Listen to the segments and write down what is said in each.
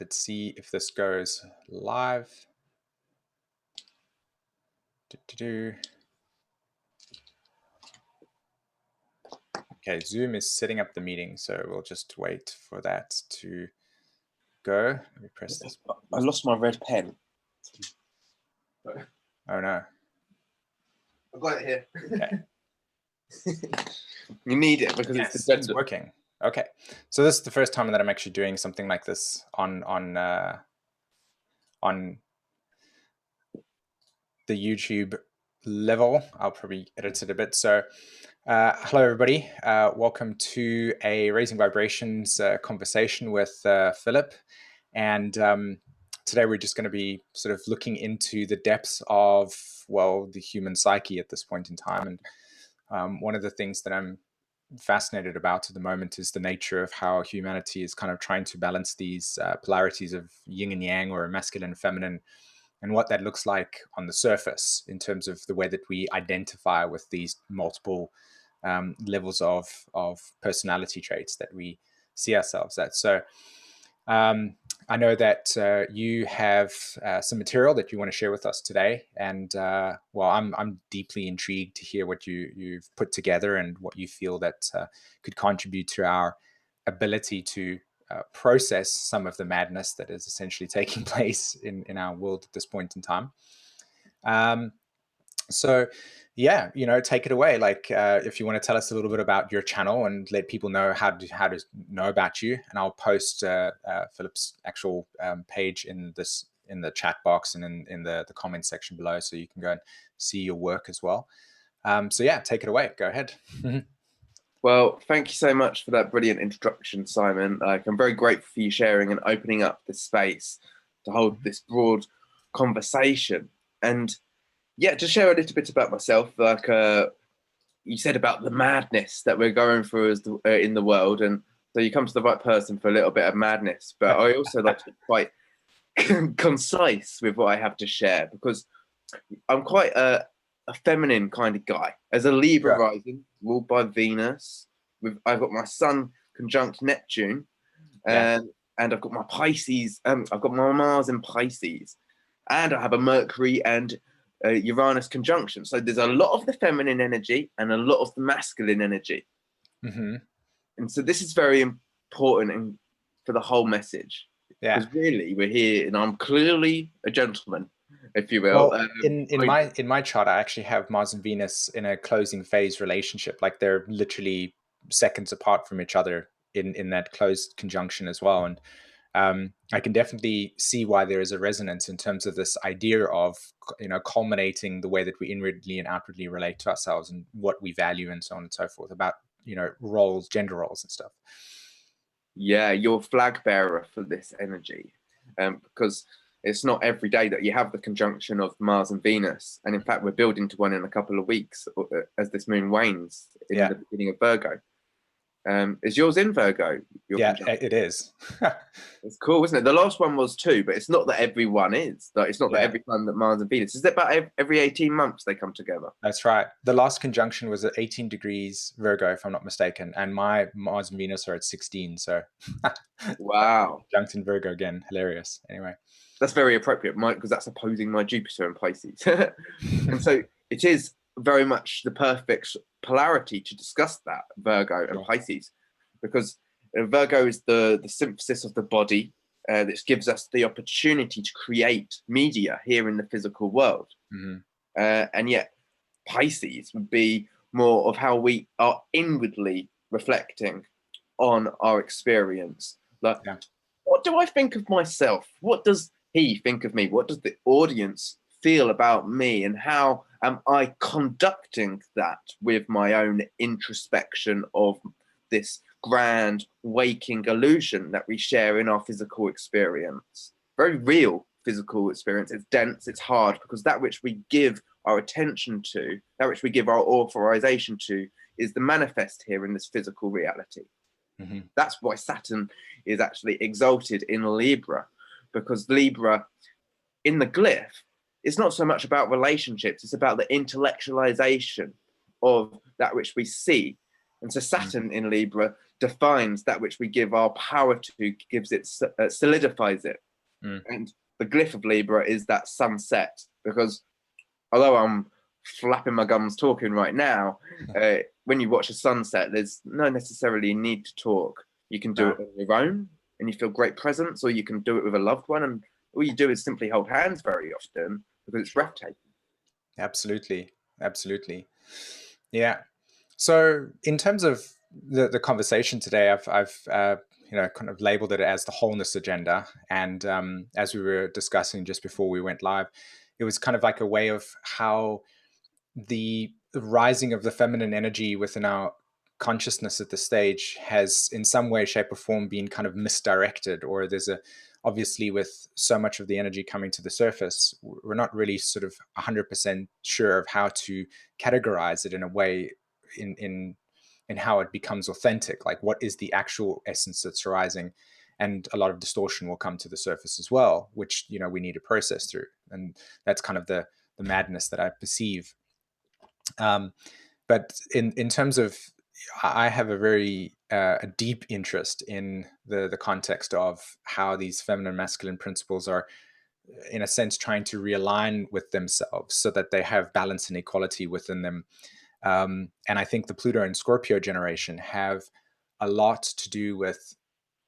Let's see if this goes live. Okay, Zoom is setting up the meeting, so we'll just wait for that to go. Let me press this. I lost my red pen. Oh no. I've got it here. Okay. You need it because it's working. Okay, so this is the first time that I'm actually doing something like this on the YouTube level. I'll probably edit it a bit. So hello everybody, welcome to a Raising Vibrations conversation with Philip, and today we're just going to be sort of looking into the depths of, well, the human psyche at this point in time. And one of the things that I'm fascinated about at the moment is the nature of how humanity is kind of trying to balance these polarities of yin and yang, or masculine and feminine, and what that looks like on the surface in terms of the way that we identify with these multiple levels of personality traits that we see ourselves at. So I know that you have some material that you want to share with us today, and well, I'm deeply intrigued to hear what you've put together and what you feel that could contribute to our ability to process some of the madness that is essentially taking place in our world at this point in time. So yeah, take it away. Like, if you want to tell us a little bit about your channel and let people know how to know about you, and I'll post Philip's actual page in the chat box and in the comment section below, so you can go and see your work as well. So yeah, take it away. Go ahead. Well, thank you so much for that brilliant introduction, Simon. I'm very grateful for you sharing and opening up this space to hold this broad conversation. And yeah, just share a little bit about myself. Like you said about the madness that we're going through as in the world, and so you come to the right person for a little bit of madness. But I also like to be quite concise with what I have to share, because I'm quite a feminine kind of guy. As a Libra rising, ruled by Venus, I've got my Sun conjunct Neptune, and I've got my Pisces. I've got my Mars in Pisces, and I have a Mercury and Uranus conjunction. So there's a lot of the feminine energy and a lot of the masculine energy. Mm-hmm. And so this is very important for the whole message. Yeah. Because really we're here, and I'm clearly a gentleman, if you will. Well, in my chart, I actually have Mars and Venus in a closing phase relationship. Like, they're literally seconds apart from each other in that closed conjunction as well. And I can definitely see why there is a resonance in terms of this idea of, culminating the way that we inwardly and outwardly relate to ourselves and what we value and so on and so forth, about, roles, gender roles and stuff. Yeah, you're flag bearer for this energy, because it's not every day that you have the conjunction of Mars and Venus. And in fact, we're building to one in a couple of weeks as this moon wanes in the beginning of Virgo. Is yours in Virgo? Yeah, it is. It's cool, isn't it? The last one was too, but it's not that everyone is. Like, it's not that every time that Mars and Venus. Is it about every 18 months they come together? That's right. The last conjunction was at 18 degrees Virgo, if I'm not mistaken, and my Mars and Venus are at 16. So wow, conjunct in Virgo again. Hilarious. Anyway, that's very appropriate, Mike, because that's opposing my Jupiter in Pisces. And so it is very much the perfect polarity to discuss that, Virgo and Pisces, because Virgo is the synthesis of the body, that gives us the opportunity to create media here in the physical world. Mm-hmm. And yet Pisces would be more of how we are inwardly reflecting on our experience. Like, what do I think of myself? What does he think of me? What does the audience feel about me? And how am I conducting that with my own introspection of this grand waking illusion that we share in our physical experience? Very real physical experience. It's dense, it's hard, because that which we give our attention to, that which we give our authorization to, is the manifest here in this physical reality. Mm-hmm. That's why Saturn is actually exalted in Libra, because Libra in the glyph, it's not so much about relationships, it's about the intellectualization of that which we see. And so Saturn in Libra defines that which we give our power to, gives it, solidifies it. And the glyph of Libra is that sunset, because although I'm flapping my gums talking right now, when you watch a sunset, there's no necessarily need to talk. You can do it on your own and you feel great presence, or you can do it with a loved one, and all you do is simply hold hands very often because it's breathtaking. Absolutely. Absolutely. Yeah. So in terms of the conversation today, I've kind of labeled it as the wholeness agenda. And as we were discussing just before we went live, it was kind of like a way of how the rising of the feminine energy within our consciousness at this stage has in some way, shape, or form been kind of misdirected, or there's obviously with so much of the energy coming to the surface, we're not really sort of 100% sure of how to categorize it in a way in how it becomes authentic, like what is the actual essence that's rising. And a lot of distortion will come to the surface as well, which we need to process through. And that's kind of the madness that I perceive. But in terms of, I have a very a deep interest in the context of how these feminine masculine principles are, in a sense, trying to realign with themselves so that they have balance and equality within them. And I think the Pluto and Scorpio generation have a lot to do with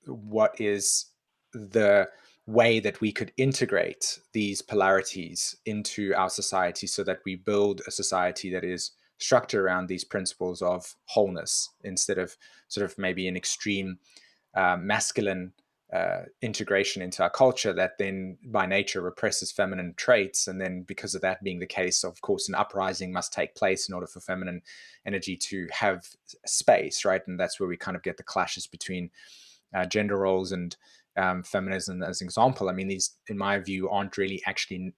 what is the way that we could integrate these polarities into our society so that we build a society that is structured around these principles of wholeness, instead of sort of maybe an extreme masculine integration into our culture that then by nature represses feminine traits. And then because of that being the case, of course, an uprising must take place in order for feminine energy to have space, right? And that's where we kind of get the clashes between gender roles and feminism as an example. I mean, these, in my view, aren't really actually,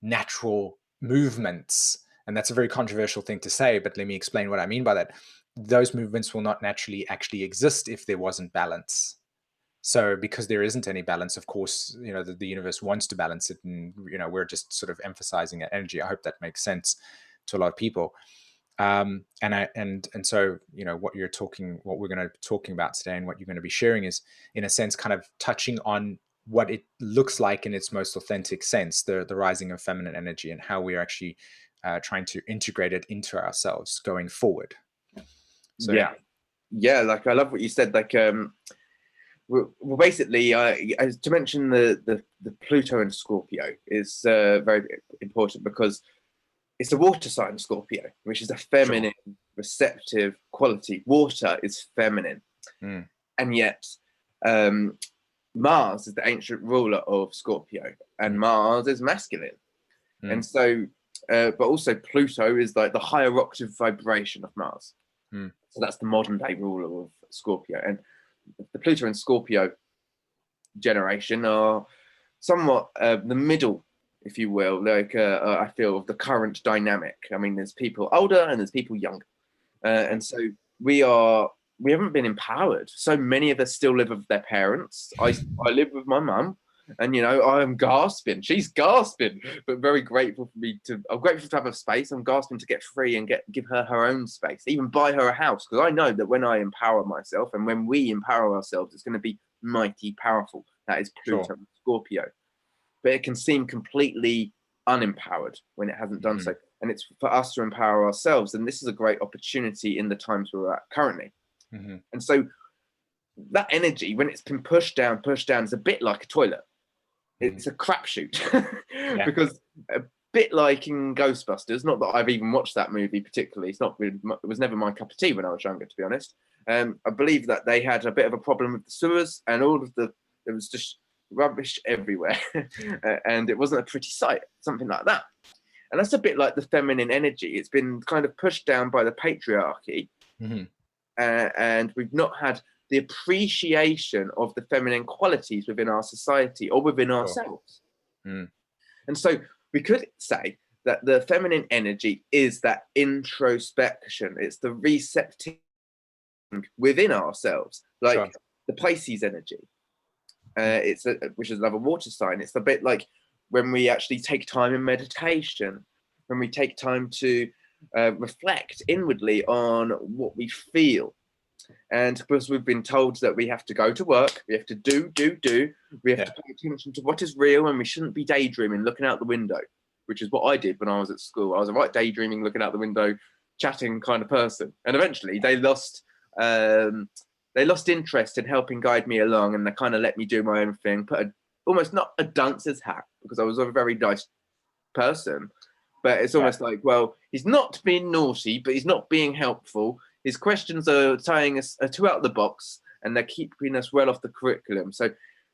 natural movements. And that's a very controversial thing to say, but let me explain what I mean by that. Those movements will not naturally actually exist if there wasn't balance. So because there isn't any balance, of course, the universe wants to balance it. And, we're just sort of emphasizing energy. I hope that makes sense to a lot of people. And so what we're going to be talking about today and what you're going to be sharing is, in a sense, kind of touching on what it looks like in its most authentic sense, the rising of feminine energy, and how we're actually trying to integrate it into ourselves going forward. So yeah, like I love what you said. Like well, basically, to mention the Pluto and Scorpio is very important, because it's a water sign, Scorpio, which is a feminine, receptive quality. Water is feminine. And yet Mars is the ancient ruler of Scorpio, and Mars is masculine. And so, but also Pluto is like the higher octave vibration of Mars. So that's the modern day ruler of Scorpio. And the Pluto and Scorpio generation are somewhat the middle, if you will, like I feel, of the current dynamic. I mean, there's people older and there's people younger, and so we haven't been empowered. So many of us still live with their parents. I live with my mum, and I'm gasping. She's gasping, but very grateful for me to. I'm grateful to have a space. I'm gasping to get free and give her own space, even buy her a house, because I know that when I empower myself and when we empower ourselves, it's going to be mighty powerful. That is Pluto and Scorpio. But it can seem completely unempowered when it hasn't done so. And it's for us to empower ourselves. And this is a great opportunity in the times we're at currently. And so that energy, when it's been pushed down, is a bit like a toilet. It's a crapshoot. Because a bit like in Ghostbusters, not that I've even watched that movie particularly, it was never my cup of tea when I was younger, to be honest. I believe that they had a bit of a problem with the sewers, and there was just rubbish everywhere. And it wasn't a pretty sight, something like that. And that's a bit like the feminine energy. It's been kind of pushed down by the patriarchy, and we've not had the appreciation of the feminine qualities within our society or within ourselves. And so we could say that the feminine energy is that introspection. It's the recepting within ourselves, like the Pisces energy. Which is another water sign. It's a bit like when we actually take time in meditation, when we take time to reflect inwardly on what we feel. And because we've been told that we have to go to work, we have to do, we have to pay attention to what is real, and we shouldn't be daydreaming, looking out the window, which is what I did when I was at school. I was a right daydreaming, looking out the window, chatting kind of person. And eventually they lost interest in helping guide me along, and they kind of let me do my own thing, almost not a dunce's hat, because I was a very nice person, but it's almost like, well, he's not being naughty, but he's not being helpful. His questions are tying us too out of the box, and they're keeping us well off the curriculum. So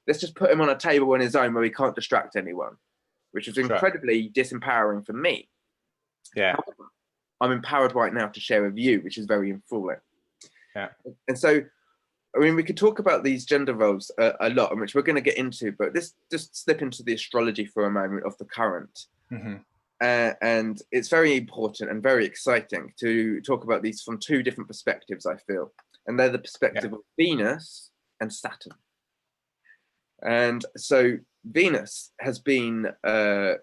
let's just put him on a table on his own where he can't distract anyone, which was incredibly disempowering for me. Yeah. However, I'm empowered right now to share with you, which is very enthralling. Yeah. And so, I mean, we could talk about these gender roles a lot, which we're going to get into, but let's just slip into the astrology for a moment of the current. Mm-hmm. And it's very important and very exciting to talk about these from two different perspectives, I feel. And they're the perspective of Venus and Saturn. And so Venus has been the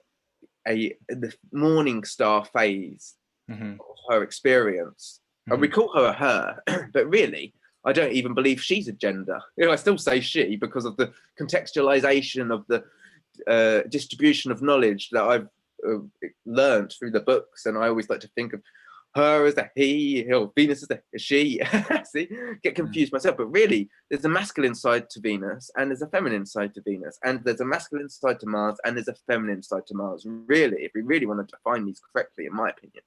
morning star phase of her experience. And we call her her, but really, I don't even believe she's a gender. I still say she because of the contextualization of the distribution of knowledge that I've learned through the books, and I always like to think of her as a he, or Venus as a she. See, get confused myself, but really there's a masculine side to Venus and there's a feminine side to Venus, and there's a masculine side to Mars and there's a feminine side to Mars, really, if we really want to define these correctly, in my opinion.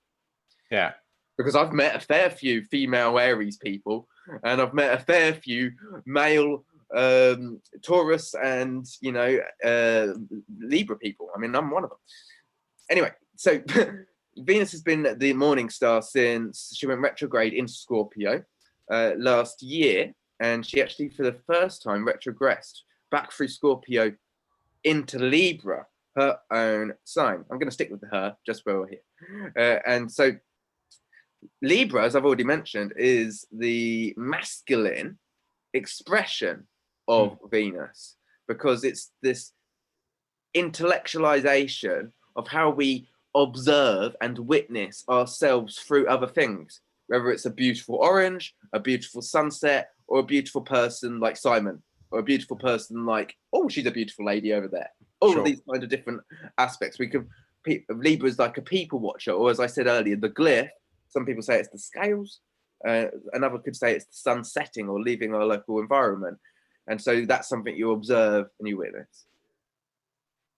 Yeah. Because I've met a fair few female Aries people, and I've met a fair few male Taurus and Libra people. I mean, I'm one of them. Anyway, so Venus has been the morning star since she went retrograde into Scorpio last year, and she actually, for the first time, retrogressed back through Scorpio into Libra, her own sign. I'm going to stick with her just where we're here. And so Libra, as I've already mentioned, is the masculine expression of Venus, because it's this intellectualization of how we observe and witness ourselves through other things, whether it's a beautiful orange, a beautiful sunset, or a beautiful person like Simon, or a beautiful person like, oh, she's a beautiful lady over there. All of these kind of different aspects. Libra is like a people watcher, or as I said earlier, the glyph. Some people say it's the scales. Another could say it's the sun setting or leaving our local environment. And so that's something you observe and you witness.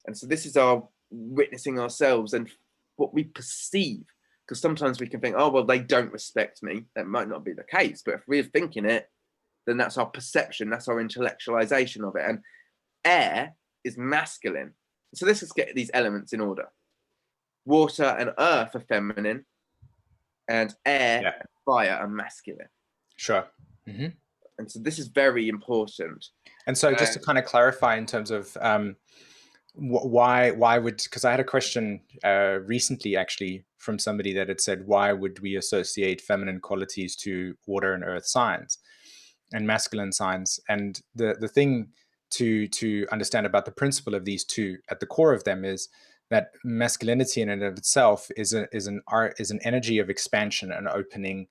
And so this is our witnessing ourselves and what we perceive. Because sometimes we can think, oh, well, they don't respect me. That might not be the case. But if we're thinking it, then that's our perception. That's our intellectualization of it. And air is masculine. So let's just get these elements in order. Water and earth are feminine, and air and fire are masculine. Sure. Mm-hmm. And so this is very important. And so just to kind of clarify in terms of why would, because I had a question recently actually from somebody that had said, why would we associate feminine qualities to water and earth signs and masculine signs? And the thing to understand about the principle of these two at the core of them is that masculinity in and of itself is an energy of expansion and opening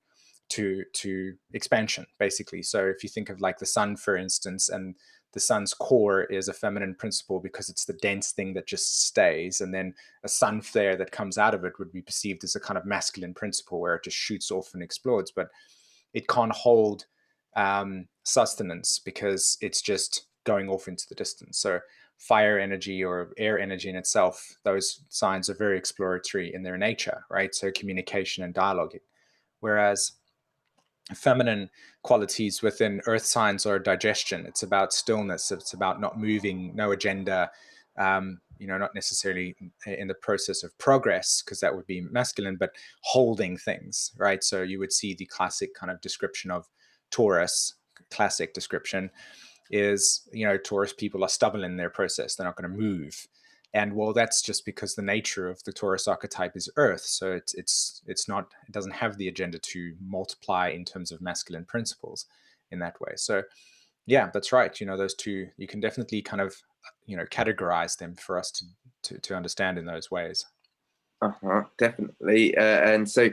to expansion, basically. So if you think of like the sun, for instance, and the sun's core is a feminine principle because it's the dense thing that just stays, and then a sun flare that comes out of it would be perceived as a kind of masculine principle where it just shoots off and explodes, but it can't hold sustenance because it's just going off into the distance. So fire energy or air energy in itself, those signs are very exploratory in their nature, right? So communication and dialogue. Whereas feminine qualities within earth signs are digestion. It's about stillness. It's about not moving, no agenda, not necessarily in the process of progress, because that would be masculine, but holding things, right? So you would see the classic kind of description of Taurus, classic description is, Taurus people are stubborn in their process. They're not going to move. And well, that's just because the nature of the Taurus archetype is earth. So it's not, it doesn't have the agenda to multiply in terms of masculine principles in that way. So yeah, that's right. Those two, you can definitely kind of, categorize them for us to understand in those ways. Definitely. And so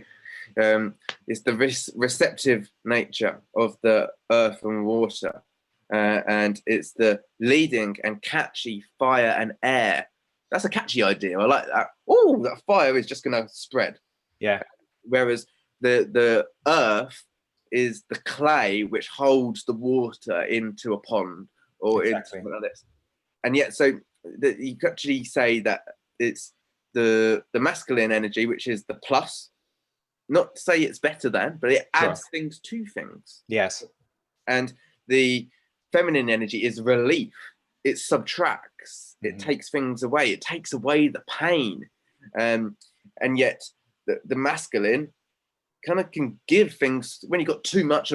It's the receptive nature of the earth and water, and it's the leading and catchy fire and air. That's a catchy idea. I like that. Oh, that fire is just going to spread. Yeah. Whereas the earth is the clay which holds the water into a pond or into something like this. And yet, so you could actually say that it's the masculine energy, which is the plus. Not to say it's better than, but it adds things to things. Yes. And the feminine energy is relief. It subtracts. It takes things away. It takes away the pain. And yet the masculine kind of can give things. When you got too much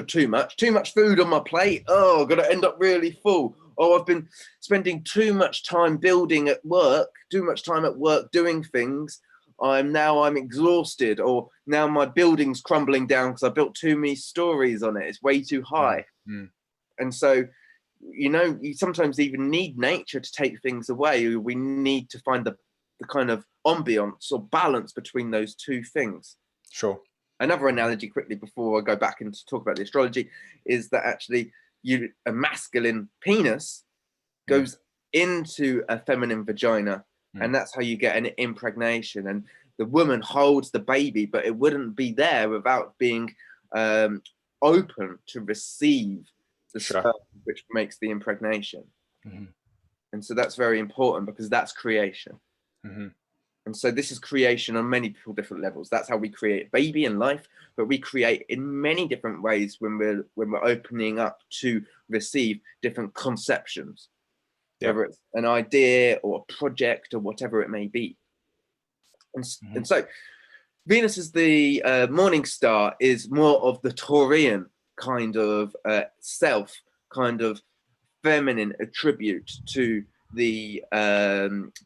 food on my plate, oh, I've got to end up really full. Oh, I've been spending too much time building at work, too much time at work doing things. I'm exhausted, or now my building's crumbling down because I built too many stories on it. It's way too high. And so, you sometimes even need nature to take things away. We need to find the kind of ambience or balance between those two things. Sure. Another analogy quickly before I go back and talk about the astrology is that actually a masculine penis goes into a feminine vagina, and that's how you get an impregnation. And the woman holds the baby, but it wouldn't be there without being open to receive the sperm, which makes the impregnation. And so that's very important because that's creation. And so this is creation on many different levels. That's how we create baby and life, but we create in many different ways when we're opening up to receive different conceptions, whether it's an idea or a project or whatever it may be. And so Venus is the morning star, is more of the Taurian kind of self, kind of feminine attribute to the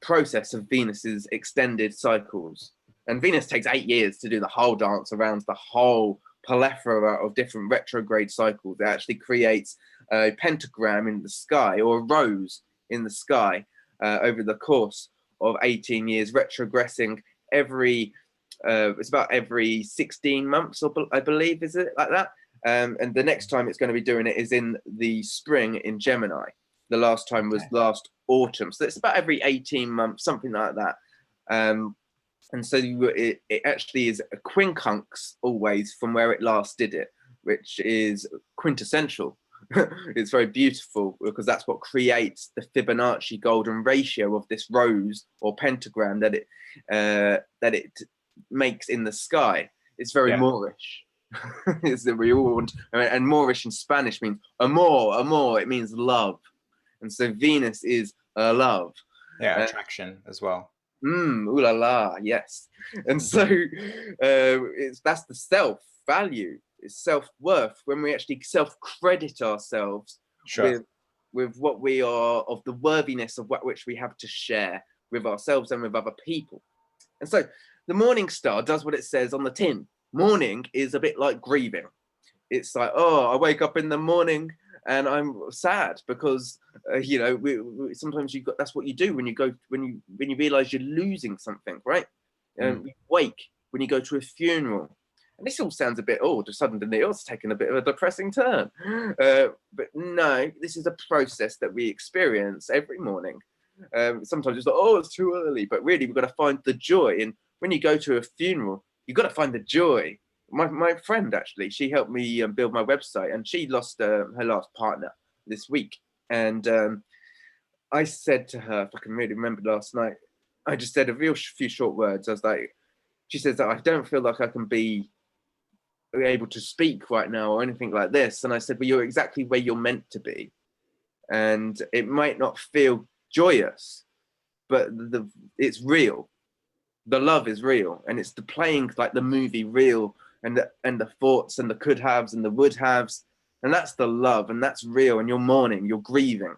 process of Venus's extended cycles. And Venus takes 8 years to do the whole dance around the whole plethora of different retrograde cycles. It actually creates a pentagram in the sky, or a rose in the sky, over the course of 18 years, retrogressing it's about every 16 months, or I believe, is it like that? And the next time it's going to be doing it is in the spring in Gemini. The last time was last autumn. So it's about every 18 months, something like that. And so it actually is a quincunx always from where it last did it, which is quintessential. It's very beautiful because that's what creates the Fibonacci golden ratio of this rose or pentagram that it makes in the sky. It's very Moorish. It's that we all want, and Moorish in Spanish means amor. It means love. And so Venus is love. Yeah, attraction as well. Ooh la la, yes. And so that's the self-value, it's self-worth, when we actually self-credit ourselves with what we are, of the worthiness of what which we have to share with ourselves and with other people. And so the morning star does what it says on the tin. Morning is a bit like grieving. It's like, oh, I wake up in the morning and I'm sad because sometimes that's what you do when you realize you're losing something, right? You wake when you go to a funeral. And this all sounds a bit suddenly it's taken a bit of a depressing turn. But no, this is a process that we experience every morning. Sometimes it's like, oh, it's too early, but really we've got to find the joy. And when you go to a funeral, you've got to find the joy. My friend, actually, she helped me build my website, and she lost her last partner this week. And I said to her, if I can really remember last night, I just said a few short words. I was like, she says that I don't feel like I can be able to speak right now or anything like this. And I said, well, you're exactly where you're meant to be. And it might not feel joyous, but it's real. The love is real, and it's the playing like the movie real, and the thoughts and the could haves and the would haves, and that's the love, and that's real. And you're mourning, you're grieving,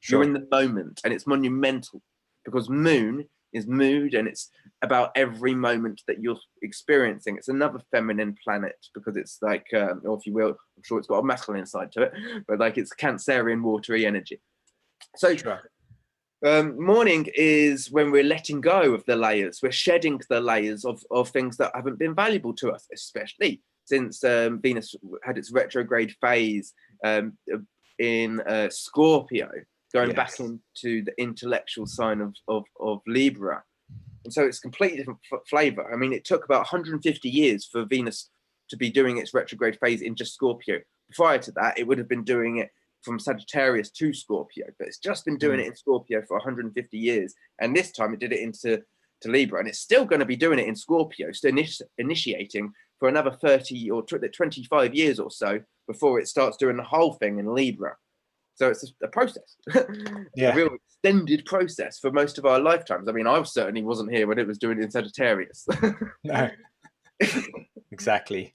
you're in the moment, and it's monumental because moon is mood, and it's about every moment that you're experiencing. It's another feminine planet because it's like, or if you will, I'm sure it's got a masculine side to it, but like it's Cancerian watery energy. So Morning is when we're letting go of the layers. We're shedding the layers of things that haven't been valuable to us, especially since Venus had its retrograde phase in Scorpio, going back into the intellectual sign of Libra. And so it's completely different flavor. I mean, it took about 150 years for Venus to be doing its retrograde phase in just Scorpio. Prior to that, it would have been doing it from Sagittarius to Scorpio, but it's just been doing it in Scorpio for 150 years. And this time it did it into Libra, and it's still going to be doing it in Scorpio, still initiating for another 30 or 25 years or so before it starts doing the whole thing in Libra. So it's a process, a real extended process for most of our lifetimes. I mean, I certainly wasn't here when it was doing it in Sagittarius. No, exactly.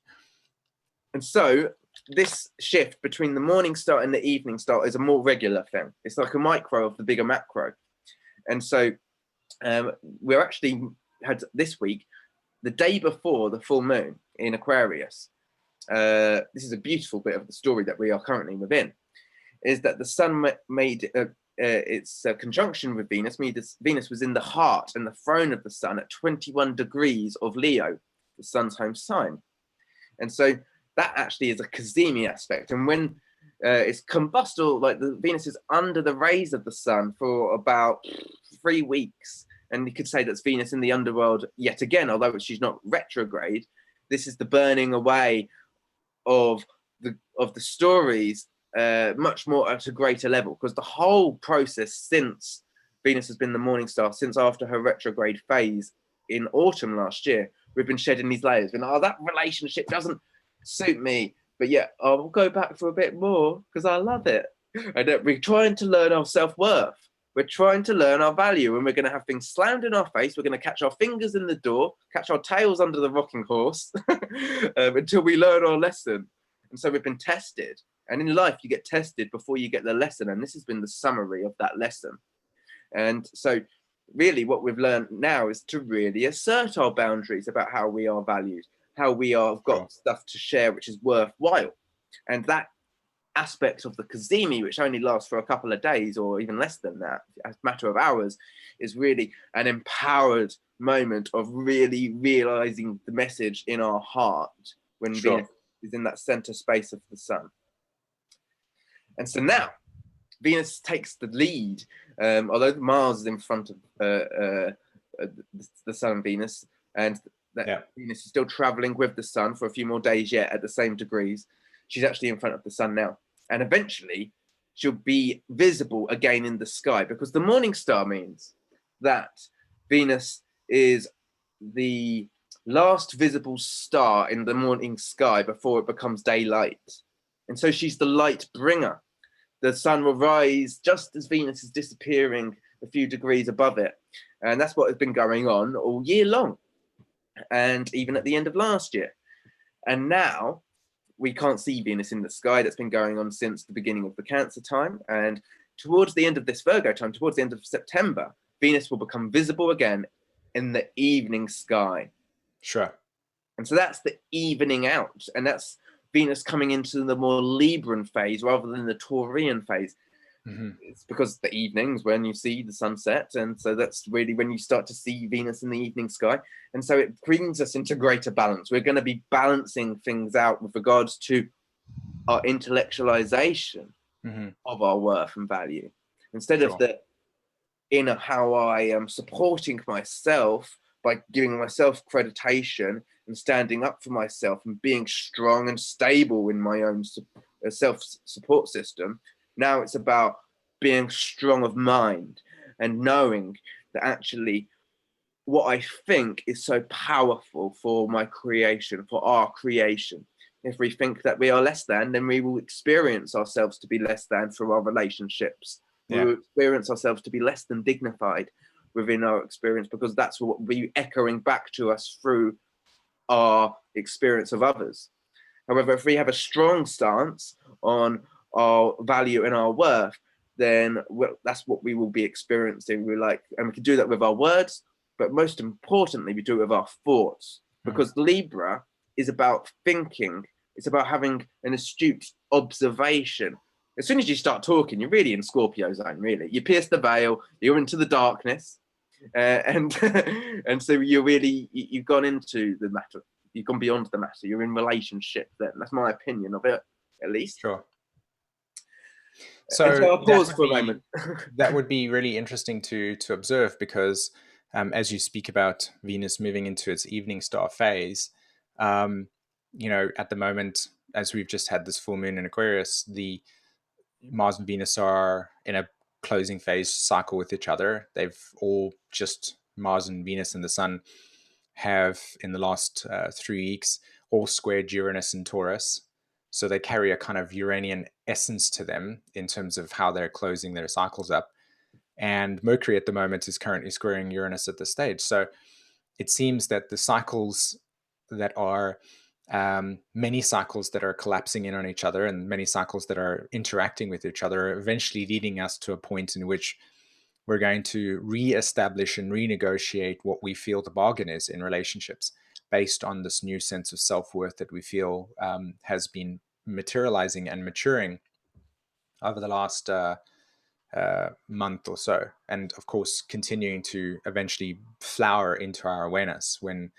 And so this shift between the morning start and the evening start is a more regular thing. It's like a micro of the bigger macro. And so we're actually had this week, the day before the full moon in Aquarius. This is a beautiful bit of the story that we are currently within, is that the sun made its conjunction with Venus. Venus was in the heart and the throne of the sun at 21 degrees of Leo, the sun's home sign. And so that actually is a cazimi aspect. And when it's combustal, like the Venus is under the rays of the sun for about 3 weeks. And you could say that's Venus in the underworld yet again, although she's not retrograde. This is the burning away of the stories much more at a greater level, because the whole process since Venus has been the morning star, since after her retrograde phase in autumn last year, we've been shedding these layers. And that relationship doesn't suit me, but yet I'll go back for a bit more because I love it. And we're trying to learn our self-worth. We're trying to learn our value, and we're going to have things slammed in our face. We're going to catch our fingers in the door, catch our tails under the rocking horse until we learn our lesson. And so we've been tested. And in life, you get tested before you get the lesson. And this has been the summary of that lesson. And so really what we've learned now is to really assert our boundaries about how we are valued, how we have got stuff to share which is worthwhile. And that aspect of the cazimi, which only lasts for a couple of days or even less than that, a matter of hours, is really an empowered moment of really realizing the message in our heart when Venus is in that center space of the sun. And so now Venus takes the lead, although Mars is in front of the sun and Venus, and Venus is still traveling with the sun for a few more days yet at the same degrees. She's actually in front of the sun now. And eventually she'll be visible again in the sky, because the morning star means that Venus is the last visible star in the morning sky before it becomes daylight. And so she's the light bringer. The sun will rise just as Venus is disappearing a few degrees above it. And that's what has been going on all year long, and even at the end of last year. And now we can't see Venus in the sky. That's been going on since the beginning of the Cancer time. And towards the end of this Virgo time, towards the end of September, Venus will become visible again in the evening sky. Sure. And so that's the evening out. And that's Venus coming into the more Libran phase rather than the Taurian phase. It's because the evenings when you see the sunset, and so that's really when you start to see Venus in the evening sky. And so it brings us into greater balance. We're going to be balancing things out with regards to our intellectualization of our worth and value, instead of the inner how I am supporting myself by giving myself accreditation and standing up for myself and being strong and stable in my own self-support system. Now it's about being strong of mind and knowing that actually what I think is so powerful for my creation, for our creation. If we think that we are less than, then we will experience ourselves to be less than through our relationships. We will experience ourselves to be less than dignified within our experience, because that's what will be echoing back to us through our experience of others. However, if we have a strong stance on our value and our worth, then that's what we will be experiencing. And we can do that with our words, but most importantly, we do it with our thoughts, because Libra is about thinking. It's about having an astute observation, as soon as you start talking, you're really in Scorpio zone. Really, you pierce the veil, you're into the darkness, and and so you've gone into the matter. You've gone beyond the matter. You're in relationship. Then that's my opinion of it, at least. Sure. So So I'll pause for a moment. that would be really interesting to observe, because as you speak about Venus moving into its evening star phase, you know, at the moment, as we've just had this full moon in Aquarius, the Mars and Venus are in a closing phase cycle with each other. They've all just, Mars and Venus and the Sun have in the last 3 weeks all squared Uranus and Taurus. So they carry a kind of Uranian essence to them in terms of how they're closing their cycles up. And Mercury at the moment is currently squaring Uranus at this stage. So it seems that the cycles that are many cycles that are collapsing in on each other, and many cycles that are interacting with each other, are eventually leading us to a point in which we're going to re-establish and renegotiate what we feel the bargain is in relationships, based on this new sense of self-worth that we feel has been materializing and maturing over the last month or so, and of course continuing to eventually flower into our awareness when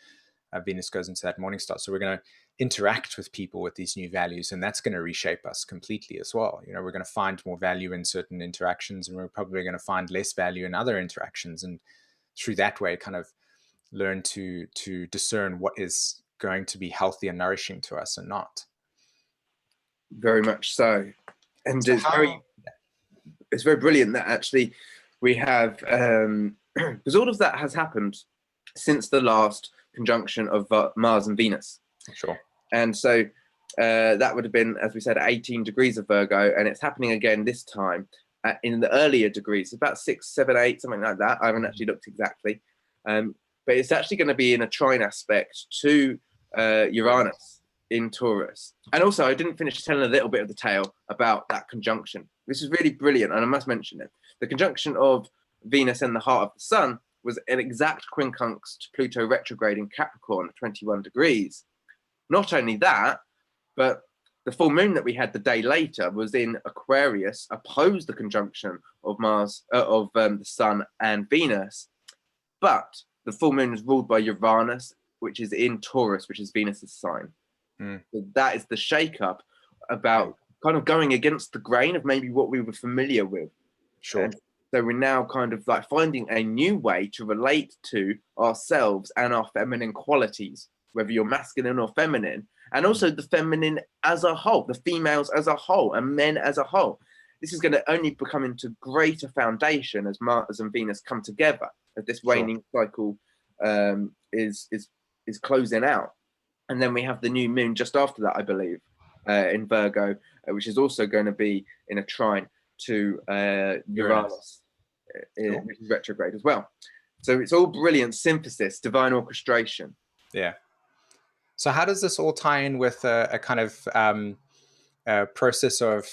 Venus goes into that morning star. So we're going to interact with people with these new values, and that's going to reshape us completely as well. You know, we're going to find more value in certain interactions, and we're probably going to find less value in other interactions, and through that way kind of learn to discern what is going to be healthy and nourishing to us and not. Very much so. And So it's very brilliant that actually we have, because all of that has happened since the last conjunction of Mars and Venus. Sure. And so that would have been, as we said, 18 degrees of Virgo, and it's happening again this time in the earlier degrees, about 6, 7, 8, something like that. I haven't actually looked exactly, but it's actually going to be in a trine aspect to Uranus in Taurus. And also, I didn't finish telling a little bit of the tale about that conjunction. This is really brilliant, and I must mention it. The conjunction of Venus and the heart of the Sun was an exact quincunx to Pluto retrograde in Capricorn at 21 degrees. Not only that, but the full moon that we had the day later was in Aquarius, opposed the conjunction of Mars, the Sun and Venus. But the full moon is ruled by Uranus, which is in Taurus, which is Venus's sign. So that is the shake-up about kind of going against the grain of maybe what we were familiar with. Sure. And so we're now kind of like finding a new way to relate to ourselves and our feminine qualities, whether you're masculine or feminine, and also the feminine as a whole, the females as a whole, and men as a whole. This is going to only become into greater foundation as Mars and Venus come together, as this waning cycle is closing out. And then we have the new moon just after that, I believe, in Virgo, which is also going to be in a trine to Uranus, which is retrograde as well. So it's all brilliant synthesis, divine orchestration. Yeah. So how does this all tie in with a kind of process of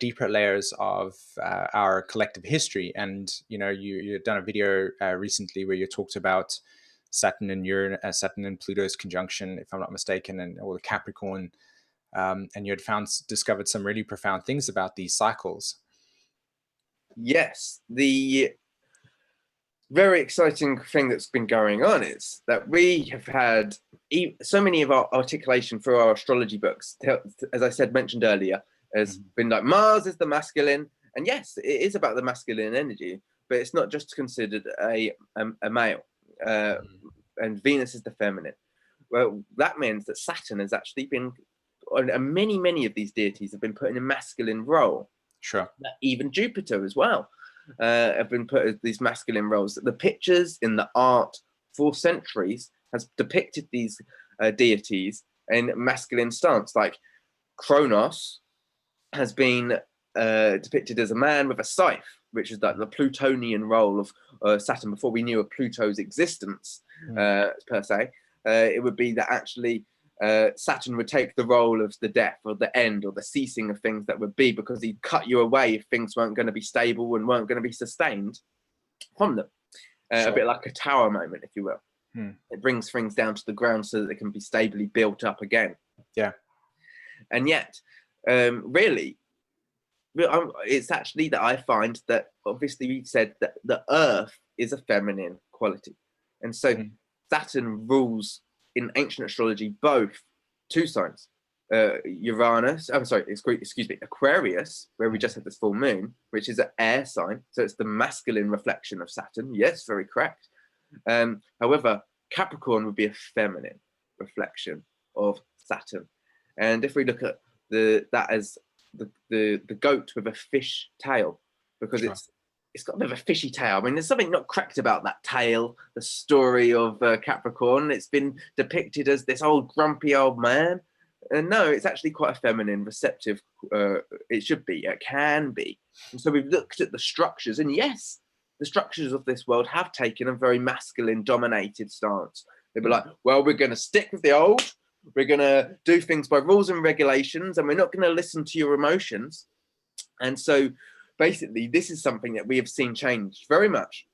deeper layers of our collective history? And you know, you've done a video recently where you talked about Saturn and Pluto's conjunction, if I'm not mistaken, or the Capricorn, and you had discovered some really profound things about these cycles. Yes, the very exciting thing that's been going on is that we have had so many of our articulation for our astrology books, as I said, mentioned earlier, has been like Mars is the masculine, and yes, it is about the masculine energy, but it's not just considered a male, and Venus is the feminine. Well, that means that Saturn has actually been, and many of these deities have been put in a masculine role. Sure. Even Jupiter as well have been put as these masculine roles. The pictures in the art for centuries has depicted these deities in masculine stance. Like Kronos has been depicted as a man with a scythe, which is like the Plutonian role of Saturn before we knew of Pluto's existence per se. It would be that actually Saturn would take the role of the death or the end or the ceasing of things that would be, because he'd cut you away if things weren't going to be stable and weren't going to be sustained from them. A bit like a tower moment, if you will. It brings things down to the ground so that they can be stably built up again. Yeah. And yet, really, it's actually that I find that obviously we said that the Earth is a feminine quality, and so Saturn rules in ancient astrology both two signs, Uranus. I'm sorry, excuse me, Aquarius, where we just had this full moon, which is an air sign, so it's the masculine reflection of Saturn. Yes, very correct. However, Capricorn would be a feminine reflection of Saturn, and if we look at that as the goat with a fish tail, because it's got a bit of a fishy tail. I mean, there's something not correct about that tail. The story of Capricorn, it's been depicted as this old grumpy old man, and no, it's actually quite a feminine, receptive. It should be, it can be. And so we've looked at the structures, and yes, the structures of this world have taken a very masculine dominated stance. They'd be like, well, we're going to stick with the old. We're going to do things by rules and regulations, and we're not going to listen to your emotions. And so basically, this is something that we have seen change very much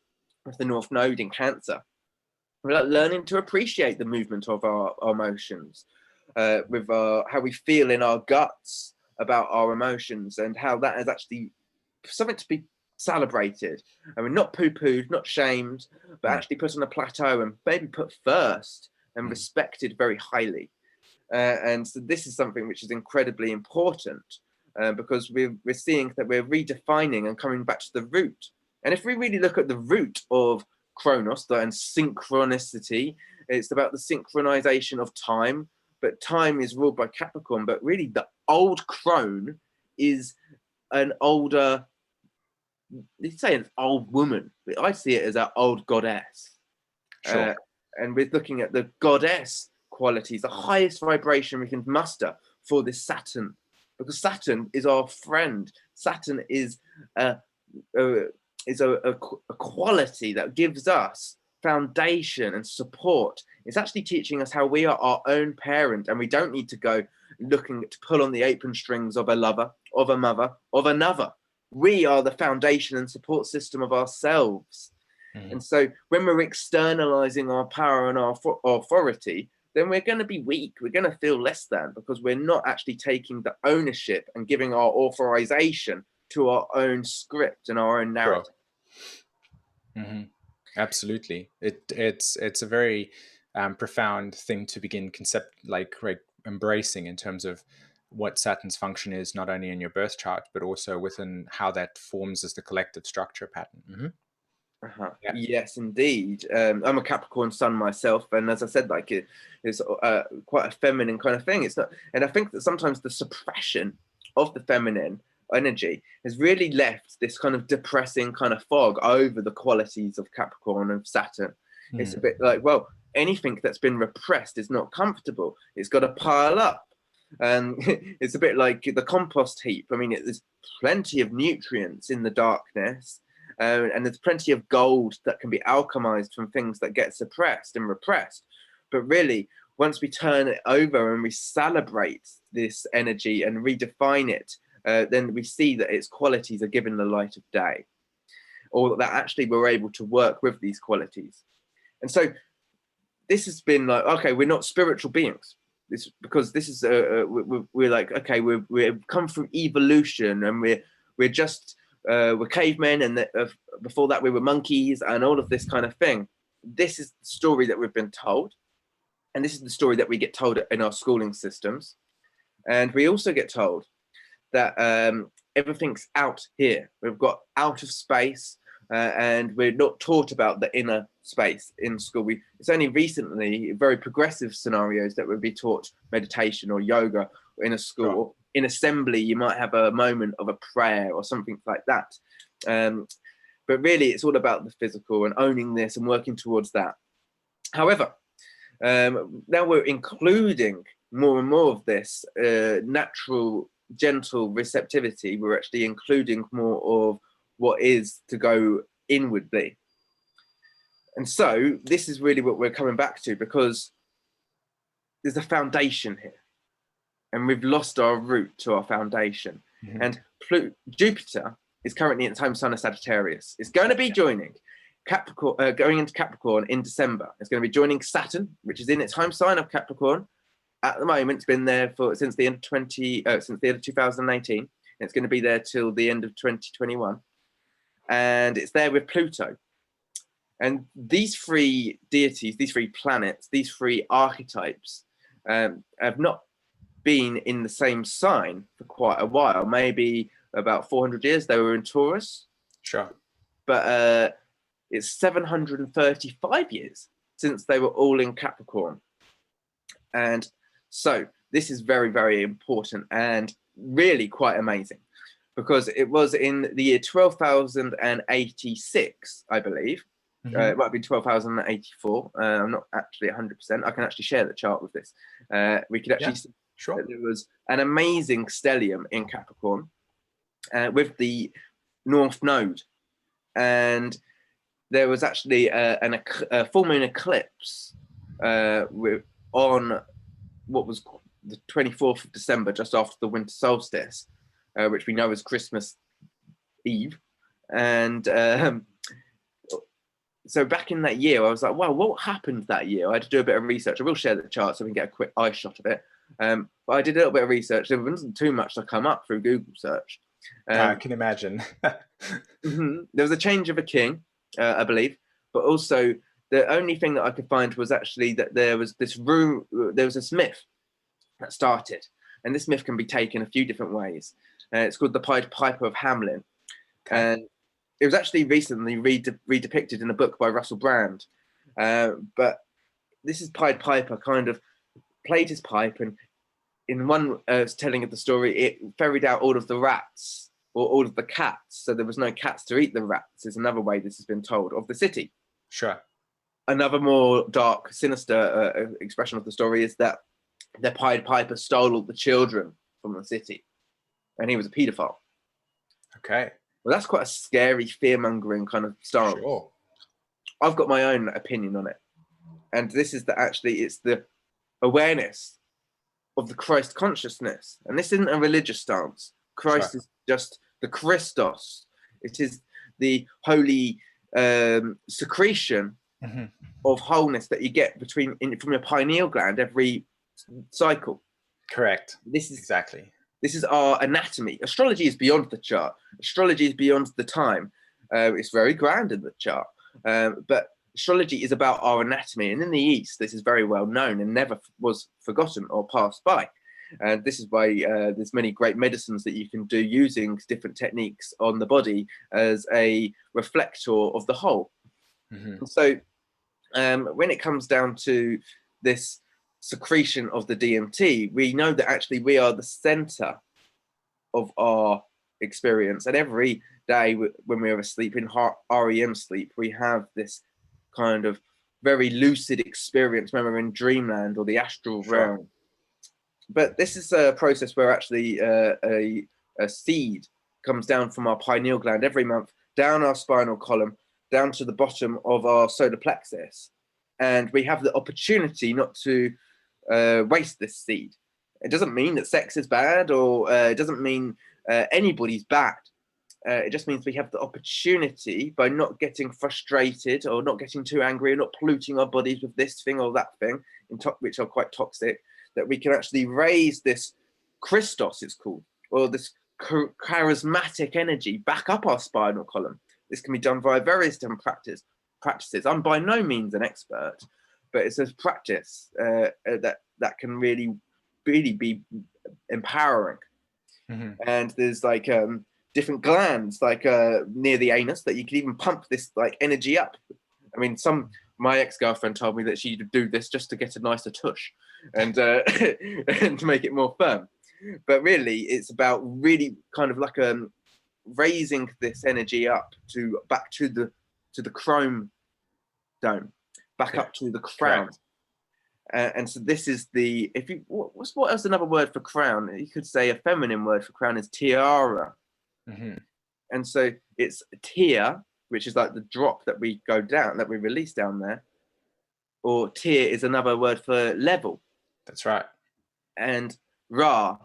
with the North Node in Cancer. We're like learning to appreciate the movement of our emotions, with how we feel in our guts about our emotions, and how that is actually something to be celebrated. I mean, not poo-pooed, not shamed, but actually put on a plateau and maybe put first and respected very highly. And so this is something which is incredibly important, because we're seeing that we're redefining and coming back to the root. And if we really look at the root of Chronos and synchronicity, it's about the synchronization of time, but time is ruled by Capricorn. But really, the old crone is an older, let's say an old woman. I see it as an old goddess. Sure. And we're looking at the goddess qualities, the highest vibration we can muster for this Saturn, because Saturn is our friend. Saturn is a quality that gives us foundation and support. It's actually teaching us how we are our own parent, and we don't need to go looking to pull on the apron strings of a lover, of a mother, of another. We are the foundation and support system of ourselves. And so when we're externalizing our power and our authority, then we're going to be weak. We're going to feel less than, because we're not actually taking the ownership and giving our authorization to our own script and our own narrative. Sure. Absolutely. It's a very profound thing to begin embracing in terms of what Saturn's function is, not only in your birth chart, but also within how that forms as the collective structure pattern. Yeah. Yes, indeed. I'm a Capricorn sun myself, and as I said, like it's quite a feminine kind of thing. It's not, and I think that sometimes the suppression of the feminine energy has really left this kind of depressing kind of fog over the qualities of Capricorn and Saturn. It's a bit like, well, anything that's been repressed is not comfortable. It's got to pile up. And it's a bit like the compost heap. I mean, there's plenty of nutrients in the darkness. And there's plenty of gold that can be alchemized from things that get suppressed and repressed. But really, once we turn it over and we celebrate this energy and redefine it, then we see that its qualities are given the light of day, or that actually we're able to work with these qualities. And so this has been like, okay, we're not spiritual beings. Because this is we're like, okay, we've come from evolution, and we're just we're cavemen, and before that we were monkeys, and all of this kind of thing. This is the story that we've been told, and this is the story that we get told in our schooling systems. And we also get told that everything's out here. We've got out of space, and we're not taught about the inner space in school. It's only recently very progressive scenarios that would be taught meditation or yoga in a school. Sure. In assembly, you might have a moment of a prayer or something like that. But really, it's all about the physical and owning this and working towards that. However, now we're including more and more of this natural, gentle receptivity. We're actually including more of what is to go inwardly. And so this is really what we're coming back to, because there's a foundation here, and we've lost our root to our foundation. And Jupiter is currently in its home sign of Sagittarius. It's going to be joining Capricorn, going into Capricorn in December. It's going to be joining Saturn, which is in its home sign of Capricorn. At the moment, it's been there since the end of 2018. It's going to be there till the end of 2021. And it's there with Pluto. And these three deities, these three planets, these three archetypes have not been in the same sign for quite a while. Maybe about 400 years they were in Taurus. Sure. But it's 735 years since they were all in Capricorn. And so this is very, very important and really quite amazing, because it was in the year 12,086, I believe. It might be 12,084. I'm not actually 100%. I can actually share the chart with this. We could actually see that there was an amazing stellium in Capricorn with the North Node. And there was actually a full moon eclipse on what was the 24th of December, just after the winter solstice, which we know as Christmas Eve. And so back in that year, I was like, wow, what happened that year? I had to do a bit of research. I will share the chart so we can get a quick eye shot of it. But I did a little bit of research. There wasn't too much to come up through Google search. I can imagine. There was a change of a king, I believe, but also the only thing that I could find was actually that there was this room, there was this myth that started, and this myth can be taken a few different ways. It's called the Pied Piper of Hamelin. Okay. And it was actually recently redepicted in a book by Russell Brand. But this is Pied Piper kind of played his pipe, and in one telling of the story, it ferried out all of the rats or all of the cats. So there was no cats to eat the rats, is another way this has been told, of the city. Sure. Another more dark, sinister expression of the story is that the Pied Piper stole all the children from the city, and he was a paedophile. Okay. Well, that's quite a scary, fear-mongering kind of style. Sure. I've got my own opinion on it. And this is that actually it's the awareness of the Christ consciousness. And this isn't a religious stance. Christ is just the Christos. It is the holy secretion of wholeness that you get from your pineal gland every cycle. Correct. This is exactly. This is our anatomy. Astrology is beyond the chart. Astrology is beyond the time. It's very grand in the chart. But astrology is about our anatomy. And in the East, this is very well known and never was forgotten or passed by. And this is why there's many great medicines that you can do using different techniques on the body as a reflector of the whole. So when it comes down to this secretion of the DMT, we know that actually we are the center of our experience. And every day when we're asleep in REM sleep, we have this kind of very lucid experience when we're in dreamland or the astral realm. But this is a process where actually a seed comes down from our pineal gland every month, down our spinal column, down to the bottom of our solar plexus. And we have the opportunity not to waste this seed. It doesn't mean that sex is bad, or it doesn't mean anybody's bad. It just means we have the opportunity, by not getting frustrated or not getting too angry or not polluting our bodies with this thing or that thing, which are quite toxic, that we can actually raise this Christos, it's called, or this charismatic energy back up our spinal column. This can be done via various different practices. I'm by no means an expert, but it's a practice that can really be empowering. And there's like different glands like near the anus that you can even pump this like energy up. I mean, my ex-girlfriend told me that she'd do this just to get a nicer tush and and to make it more firm. But really, it's about really kind of like raising this energy up back to the chrome dome, back up to the crown. And so this is what else another word for crown? You could say a feminine word for crown is tiara. And so it's tear, which is like the drop that we go down, that we release down there. Or tear is another word for level. That's right. And Ra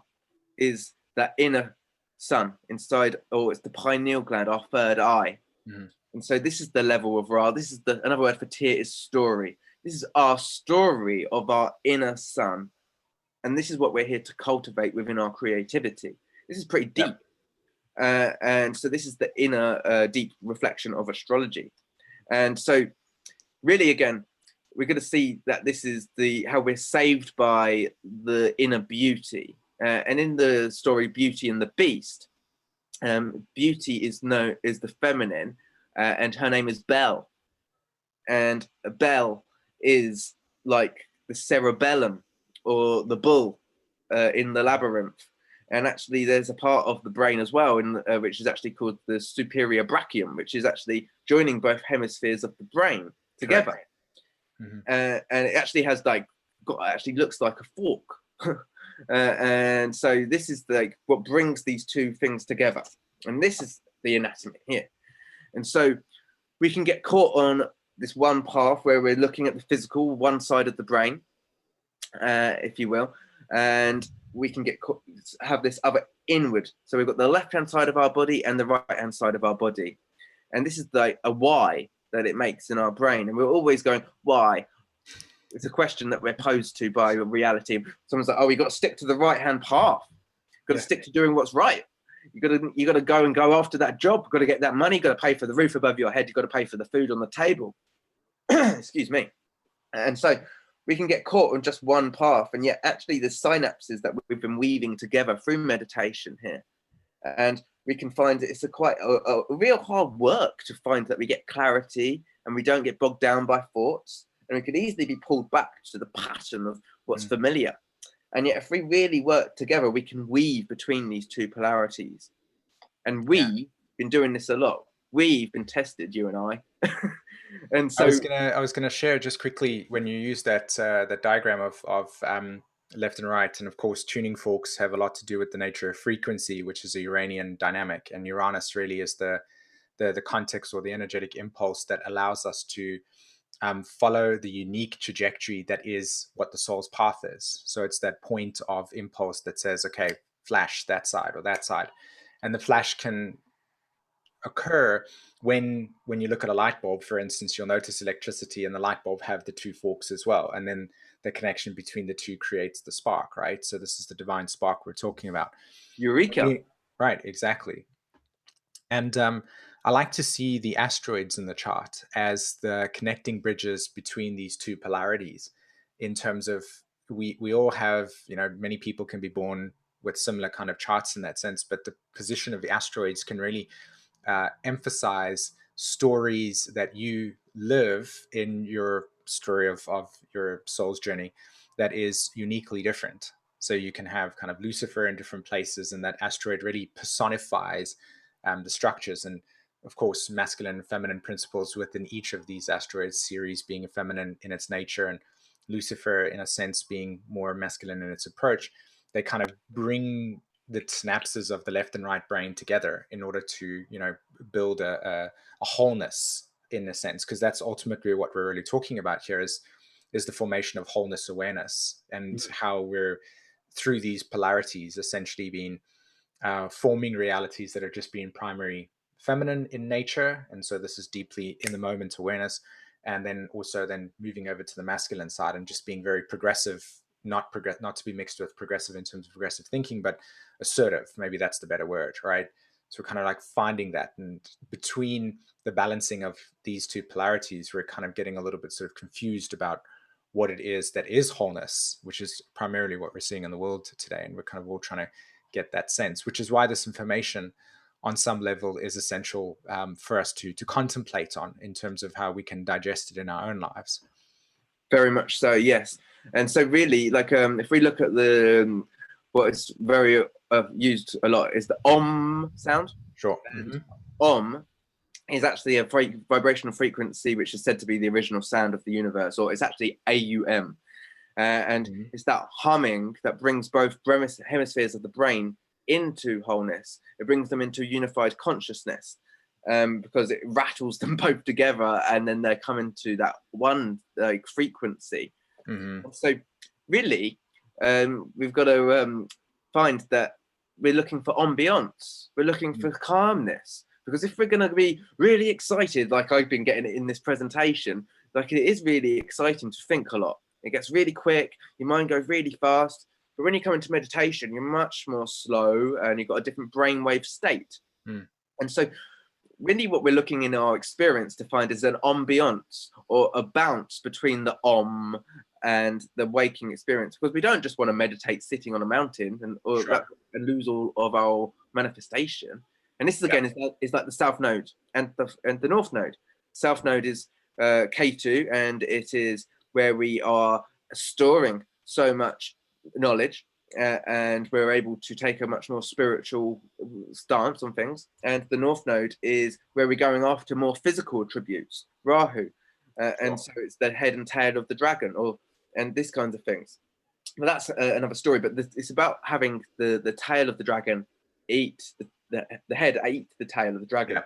is that inner sun inside, or it's the pineal gland, our third eye. And so this is the level of Ra. This is another word for tear is story. This is our story of our inner sun. And this is what we're here to cultivate within our creativity. This is pretty deep. And so this is the inner deep reflection of astrology. And so really, again, we're going to see that this is how we're saved by the inner beauty. And in the story Beauty and the Beast, Beauty is the feminine, and her name is Belle. And Belle is like the cerebellum or the bull in the labyrinth. And actually, there's a part of the brain as well, which is actually called the superior brachium, which is actually joining both hemispheres of the brain together. Mm-hmm. And it actually has actually looks like a fork. And so this is what brings these two things together. And this is the anatomy here. And so we can get caught on this one path where we're looking at the physical, one side of the brain, if you will, and we can have this other inward. So we've got the left-hand side of our body and the right-hand side of our body. And this is like a why that it makes in our brain. And we're always going, why? It's a question that we're posed to by reality. Someone's like, oh, you got to stick to the right-hand path. You've got to stick to doing what's right. You got to go after that job. You've got to get that money. You've got to pay for the roof above your head. You've got to pay for the food on the table. Excuse me. And so we can get caught on just one path, and yet actually the synapses that we've been weaving together through meditation here, and we can find that it's quite a real hard work to find that we get clarity and we don't get bogged down by thoughts, and we could easily be pulled back to the pattern of what's familiar. And yet if we really work together, we can weave between these two polarities. And we've been doing this a lot. We've been tested, you and I. And so I was gonna share just quickly when you use that diagram of left and right, and of course tuning forks have a lot to do with the nature of frequency, which is a Uranian dynamic, and Uranus really is the context or the energetic impulse that allows us to follow the unique trajectory that is what the soul's path is. So it's that point of impulse that says, okay, flash that side or that side, and the flash can occur when you look at a light bulb, for instance. You'll notice electricity and the light bulb have the two forks as well, and then the connection between the two creates the spark, right? So this is the divine spark we're talking about. Eureka. Right, exactly. And I like to see the asteroids in the chart as the connecting bridges between these two polarities, in terms of we all have, many people can be born with similar kind of charts in that sense, but the position of the asteroids can really emphasize stories that you live in your story of your soul's journey that is uniquely different. So you can have kind of Lucifer in different places, and that asteroid really personifies the structures, and of course masculine and feminine principles within each of these asteroids, Ceres being a feminine in its nature and Lucifer in a sense being more masculine in its approach. They kind of bring the synapses of the left and right brain together in order to build a wholeness, in a sense, because that's ultimately what we're really talking about here is the formation of wholeness awareness, and how we're through these polarities essentially being forming realities that are just being primary feminine in nature. And so this is deeply in the moment awareness, and then also then moving over to the masculine side and just being very progressive, not to be mixed with progressive in terms of progressive thinking, but assertive. Maybe that's the better word, right? So we're kind of like finding that, and between the balancing of these two polarities, we're kind of getting a little bit sort of confused about what it is that is wholeness, which is primarily what we're seeing in the world today. And we're kind of all trying to get that sense, which is why this information on some level is essential for us to contemplate on, in terms of how we can digest it in our own lives. Very much so, yes. And so really, if we look at the what is very used a lot is the sound. Sure. And is actually a vibrational frequency which is said to be the original sound of the universe, or it's actually AUM. And it's that humming that brings both hemispheres of the brain into wholeness. It brings them into unified consciousness, because it rattles them both together, and then they're coming to that one frequency. So really, we've got to find that we're looking for ambiance. We're looking for calmness, because if we're going to be really excited, like I've been getting it in this presentation, it is really exciting to think a lot. It gets really quick. Your mind goes really fast. But when you come into meditation, you're much more slow and you've got a different brainwave state. And so really what we're looking in our experience to find is an ambiance or a bounce between the and the waking experience, because we don't just want to meditate sitting on a mountain and lose all of our manifestation. And this is again is like the south node and the north node. South node is K2, and it is where we are storing so much knowledge, and we're able to take a much more spiritual stance on things. And the north node is where we're going after more physical attributes, Rahu, and so it's the head and tail of the dragon, and this kinds of things. But that's another story. But it's about having the tail of the dragon eat the head, eat the tail of the dragon.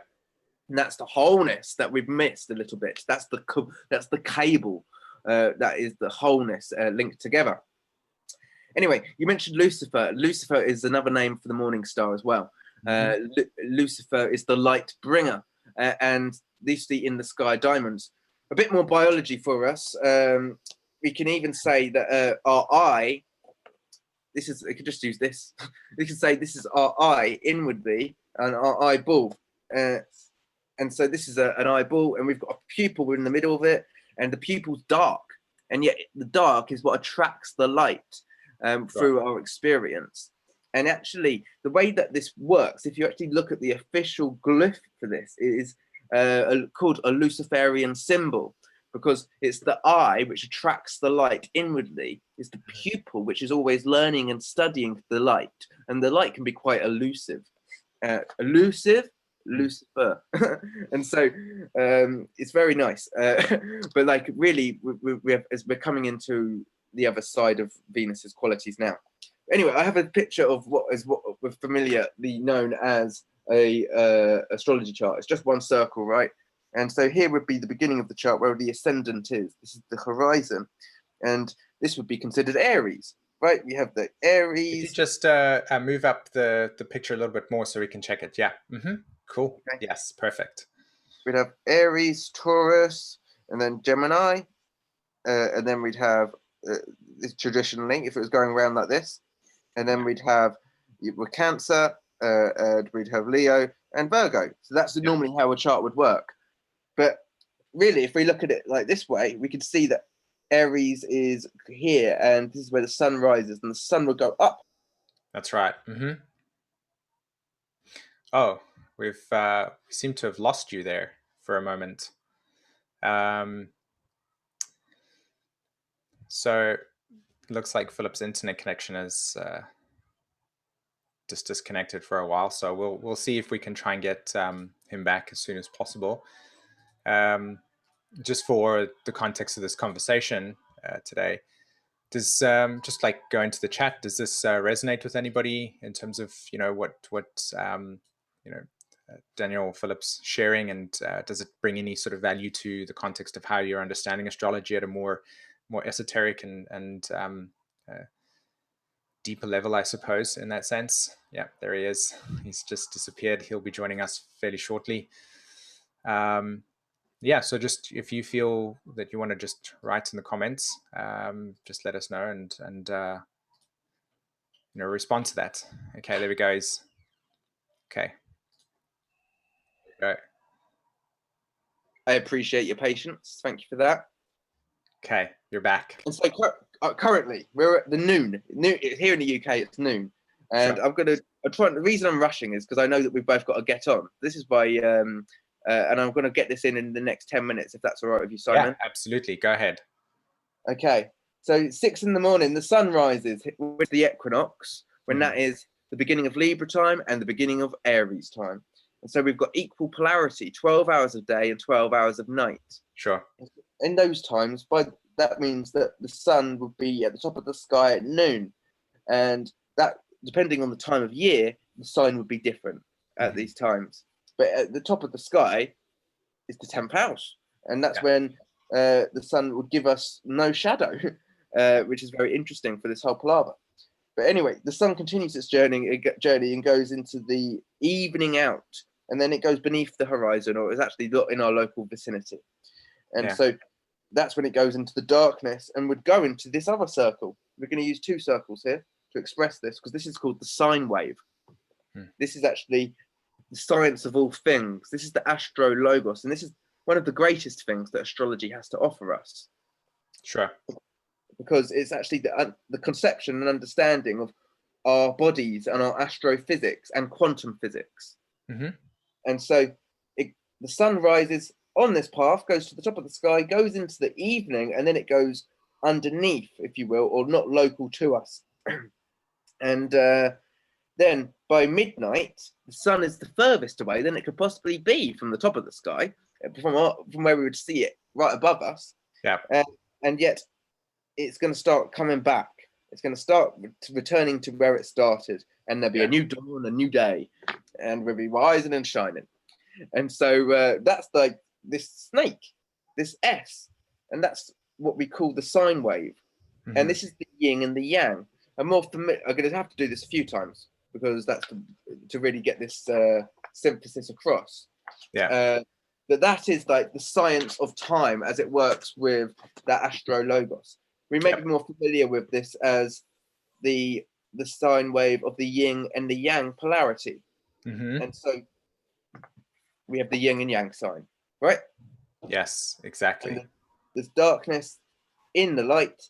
And that's the wholeness that we've missed a little bit. That's the cable that is the wholeness linked together. Anyway, you mentioned Lucifer. Lucifer is another name for the morning star as well. Lucifer is the light bringer, and these in the sky diamonds. A bit more biology for us. We can even say that our eye. This is. I could just use this. We can say this is our eye inwardly and our eyeball. And so this is an eyeball, and we've got a pupil in the middle of it, and the pupil's dark, and yet the dark is what attracts the light through our experience. And actually, the way that this works, if you actually look at the official glyph for this, it is called a Luciferian symbol, because it's the eye which attracts the light inwardly. It's the pupil which is always learning and studying the light, and the light can be quite elusive. Lucifer. And so it's very nice. But like really, we have, as we're coming into the other side of Venus's qualities now. Anyway, I have a picture of what we're familiarly known as a astrology chart. It's just one circle, right? And so here would be the beginning of the chart where the ascendant is. This is the horizon, and this would be considered Aries, right? We have the Aries. If you just move up the picture a little bit more so we can check it. Yeah. Cool. Okay. Yes, perfect. We'd have Aries, Taurus, and then Gemini, and then we'd have traditionally, if it was going around like this, and then we'd have Cancer, and we'd have Leo and Virgo. So that's normally how a chart would work. But really, if we look at it like this way, we can see that Aries is here, and this is where the sun rises, and the sun will go up. That's right. Oh, we seem to have lost you there for a moment. So it looks like Philip's internet connection is just disconnected for a while. So we'll see if we can try and get him back as soon as possible. Just for the context of this conversation today, does just like go into the chat, does this resonate with anybody in terms of what Daniel Phillips sharing, and does it bring any sort of value to the context of how you're understanding astrology at a more esoteric and deeper level, I suppose, in that sense? Yeah, there he is. He's just disappeared. He'll be joining us fairly shortly. Yeah, so just if you feel that you want to just write in the comments, just let us know and respond to that. Okay, there we go. Okay. Go. I appreciate your patience. Thank you for that. Okay, you're back. And so currently we're at the noon. Here in the UK, it's noon, and sure. The reason I'm rushing is because I know that we've both got to get on. This is by and I'm going to get this in the next 10 minutes, if that's all right with you, Simon. Yeah, absolutely. Go ahead. Okay. So 6 a.m, the sun rises with the equinox, when that is the beginning of Libra time and the beginning of Aries time. And so we've got equal polarity, 12 hours of day and 12 hours of night. Sure. In those times, that means that the sun would be at the top of the sky at noon. And that, depending on the time of year, the sign would be different at these times. But at the top of the sky is the 10th house. And that's when the sun would give us no shadow, which is very interesting for this whole palaver. But anyway, the sun continues its journey and goes into the evening out. And then it goes beneath the horizon, or it's actually in our local vicinity. And so that's when it goes into the darkness and would go into this other circle. We're going to use 2 circles here to express this, because this is called the sine wave. Hmm. This is actually the science of all things. This is the astrologos, and this is one of the greatest things that astrology has to offer us. Sure. Because it's actually the conception and understanding of our bodies and our astrophysics and quantum physics. Mm-hmm. And so the sun rises on this path, goes to the top of the sky, goes into the evening, and then it goes underneath, if you will, or not local to us. And then by midnight, the sun is the furthest away than it could possibly be from the top of the sky, from where we would see it right above us. Yeah. And yet it's going to start coming back. It's going to start returning to where it started, and there'll be a new dawn, a new day, and we'll be rising and shining. And so that's like this snake, this S, and that's what we call the sine wave. Mm-hmm. And this is the yin and the yang. I'm more familiar. I'm going to have to do this a few times because that's to really get this synthesis across. Yeah. But that is like the science of time as it works with that astrologos. We may be more familiar with this as the sine wave of the yin and the yang polarity. Mm-hmm. And so we have the yin and yang sign, right? Yes, exactly. And there's darkness in the light,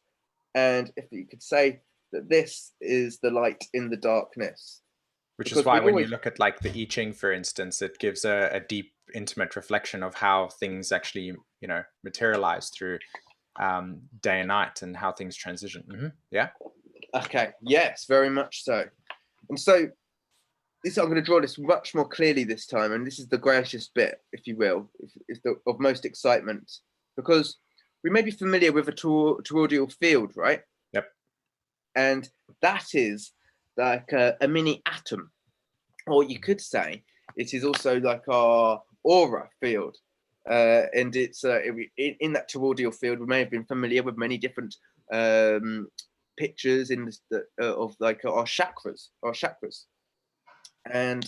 and if you could say that this is the light in the darkness. Which is why when you look at like the I Ching, for instance, it gives a deep, intimate reflection of how things actually, you know, materialize through day and night and how things transition. Mm-hmm. Yeah. Okay. Yes, very much so. And so I'm going to draw this much more clearly this time, and this is the greatest bit, if you will, of most excitement, because we may be familiar with a toroidal field, right? Yep. And that is like a mini atom, or you could say it is also like our aura field. And it's in that toroidal field. We may have been familiar with many different pictures in of like our chakras. And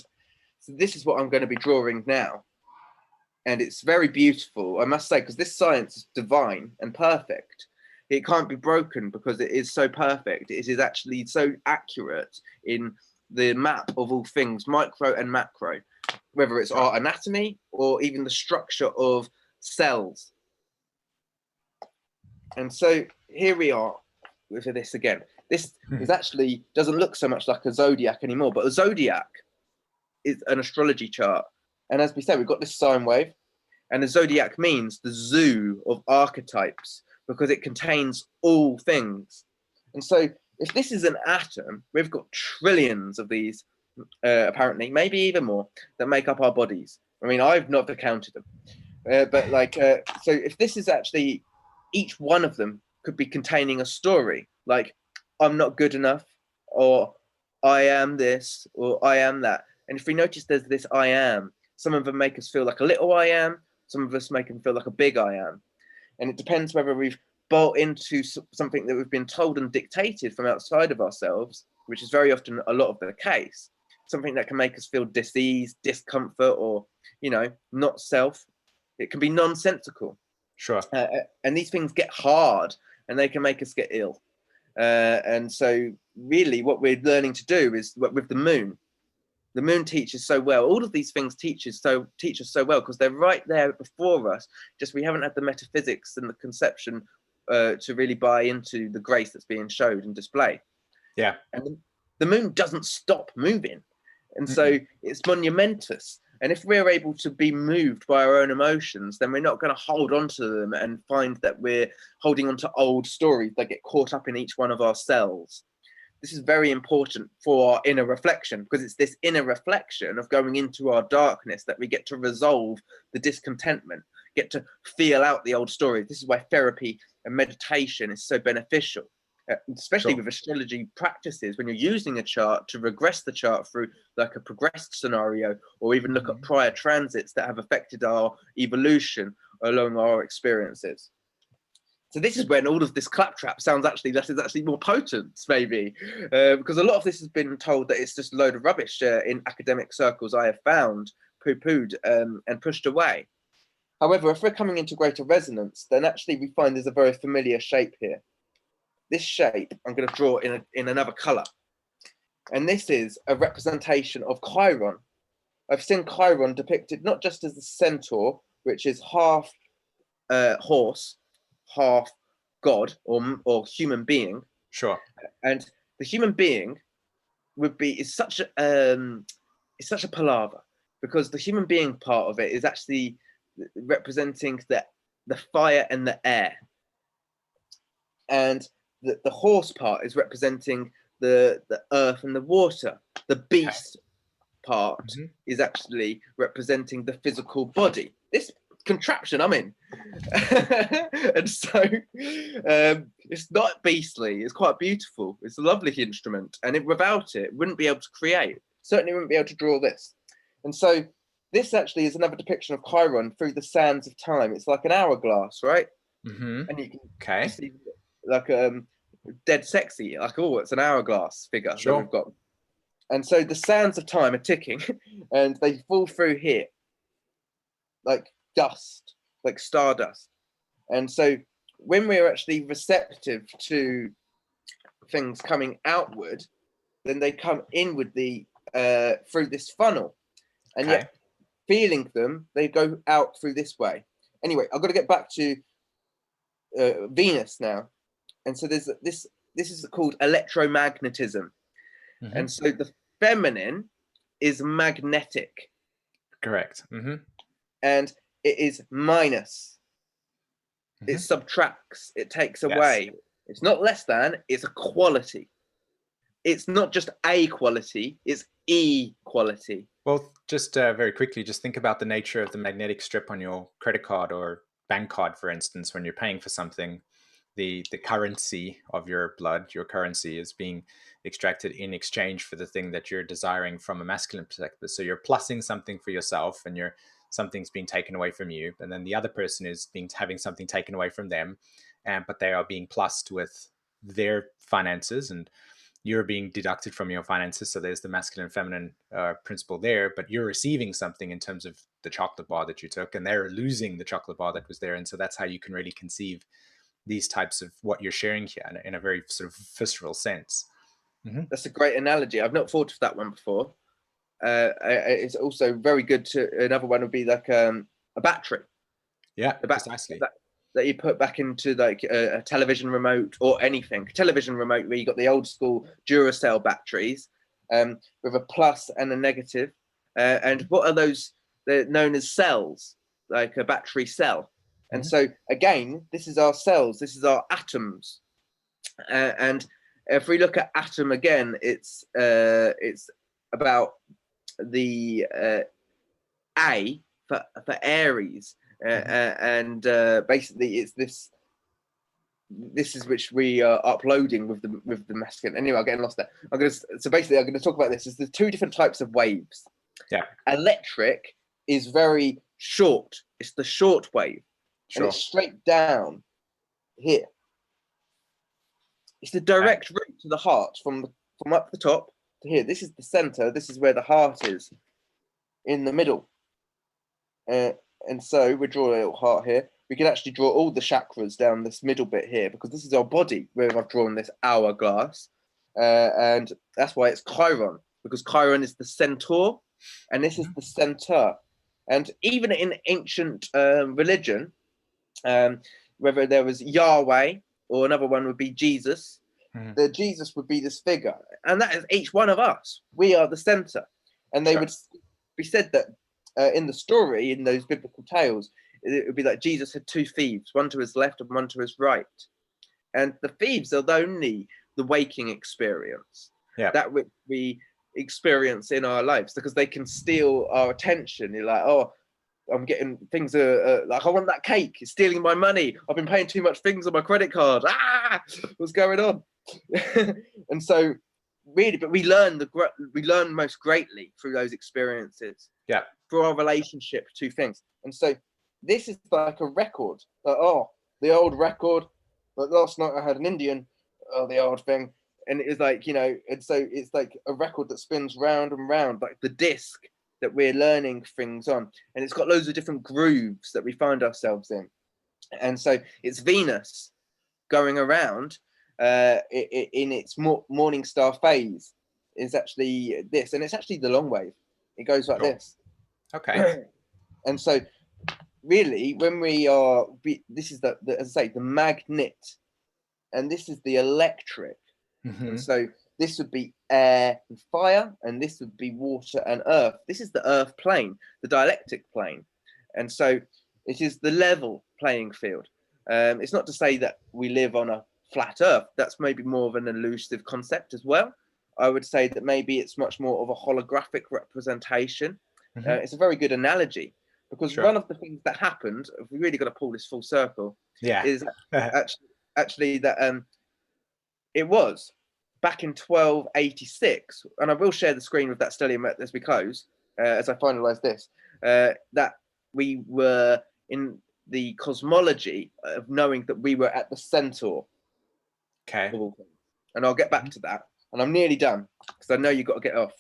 so this is what I'm going to be drawing now. And it's very beautiful, I must say, because this science is divine and perfect. It can't be broken because it is so perfect. It is actually so accurate in the map of all things, micro and macro, whether it's our anatomy or even the structure of cells. And so here we are with this again. This is actually doesn't look so much like a zodiac anymore, but a zodiac is an astrology chart. And as we say, we've got this sine wave, and the zodiac means the zoo of archetypes because it contains all things. And so if this is an atom, we've got trillions of these, apparently, maybe even more, that make up our bodies. I mean, I've not counted them. But like, so if this is actually, each one of them could be containing a story, like I'm not good enough, or I am this, or I am that. And if we notice there's this I am, some of them make us feel like a little I am, some of us make them feel like a big I am. And it depends whether we've bought into something that we've been told and dictated from outside of ourselves, which is very often a lot of the case, something that can make us feel disease, discomfort, or, you know, not self. It can be nonsensical. Sure. And these things get hard and they can make us get ill. And so really what we're learning to do is with the moon teaches so well. All of these things teach us so well because they're right there before us. Just we haven't had the metaphysics and the conception to really buy into the grace that's being showed and displayed. Yeah. And the moon doesn't stop moving. And so it's monumentous. And if we're able to be moved by our own emotions, then we're not going to hold on to them and find that we're holding on to old stories that get caught up in each one of our cells. This is very important for our inner reflection because it's this inner reflection of going into our darkness that we get to resolve the discontentment, get to feel out the old stories. This is why therapy and meditation is so beneficial, especially with astrology practices, when you're using a chart to regress the chart through like a progressed scenario, or even look at prior transits that have affected our evolution along our experiences. So this is when all of this claptrap sounds actually more potent, maybe, because a lot of this has been told that it's just a load of rubbish in academic circles. I have found poo-pooed and pushed away. However, if we're coming into greater resonance, then actually we find there's a very familiar shape here. This shape I'm going to draw in another color. And this is a representation of Chiron. I've seen Chiron depicted not just as the centaur, which is half horse, half god or human being. Sure. And the human being is such a palaver, because the human being part of it is actually representing the fire and the air, and the horse part is representing the earth and the water. The beast part is actually representing the physical body, this contraption I'm in. And so it's not beastly, it's quite beautiful, it's a lovely instrument, and without it wouldn't be able to create, certainly wouldn't be able to draw this. And so this actually is another depiction of Chiron through the sands of time. It's like an hourglass, right? And you can see like dead sexy, like, oh, it's an hourglass figure that we've got. And so the sands of time are ticking, and they fall through here like dust, like stardust. And so when we're actually receptive to things coming outward, then they come inwardly through this funnel, and yet feeling them, they go out through this way. Anyway, I've got to get back to Venus now. And so there's this is called electromagnetism. And so the feminine is magnetic. Correct. And it is minus. It subtracts, it takes away. It's not less than, it's a quality. It's not just a quality, it's equality. Well, just very quickly, just think about the nature of the magnetic strip on your credit card or bank card, for instance. When you're paying for something, the currency of your blood, your currency, is being extracted in exchange for the thing that you're desiring from a masculine perspective. So you're plussing something for yourself, and something's being taken away from you, and then the other person is having something taken away from them, but they are being plussed with their finances, and you're being deducted from your finances. So there's the masculine and feminine principle there, but you're receiving something in terms of the chocolate bar that you took, and they're losing the chocolate bar that was there. And so that's how you can really conceive these types of what you're sharing here in a very sort of visceral sense. That's a great analogy. I've not thought of that one before. It's also very good to, another one would be like a battery. Yeah, precisely. That you put back into like a television remote or anything. Television remote where you got the old school Duracell batteries with a plus and a negative. And what are those? They're known as cells, like a battery cell. And so again, this is our cells, this is our atoms. And if we look at atom again, it's about the A for Aries. And basically it's this is which we are uploading with the masculine. Anyway, I'm getting lost there. I'm going to talk about this. There's two different types of waves. Electric is very short. It's the short wave. And it's straight down here. It's the direct route to the heart from up the top to here. This is the center. This is where the heart is, in the middle. And so we draw a little heart here. We can actually draw all the chakras down this middle bit here, because this is our body where I've drawn this hourglass. And that's why it's Chiron, because Chiron is the centaur, and this is the center. And even in ancient religion, whether there was Yahweh or another one would be Jesus, the Jesus would be this figure. And that is each one of us. We are the center. And they would be said that in the story, in those biblical tales, it would be like Jesus had two thieves, one to his left and one to his right. And the thieves are only the waking experience, that which we experience in our lives, because they can steal our attention. You're like, oh, I'm getting things like, I want that cake. It's stealing my money. I've been paying too much things on my credit card. What's going on? And so really, but we learn most greatly through those experiences. Through our relationship to things. And so this is like a record. Like, oh, the old record. But last night I had an Indian, the old thing. And it was like, and so it's like a record that spins round and round, like the disc that we're learning things on. And it's got loads of different grooves that we find ourselves in. And so it's Venus going around in its morning star phase. is actually this, and it's actually the long wave. It goes like Sure. this. Okay. And so really, when this is as I say, the magnet, and this is the electric. And so this would be air and fire, and this would be water and earth. This is the earth plane, the dialectic plane. And so it is the level playing field. It's not to say that we live on a flat earth. That's maybe more of an elusive concept as well. I would say that maybe it's much more of a holographic representation. It's a very good analogy, because Sure. one of the things that happened, if we really got to pull this full circle, Yeah. is actually that it was back in 1286, and I will share the screen with that stellium as we close, as I finalize this, that we were in the cosmology of knowing that we were at the centaur. Okay. And I'll get back to that, and I'm nearly done because I know you've got to get off.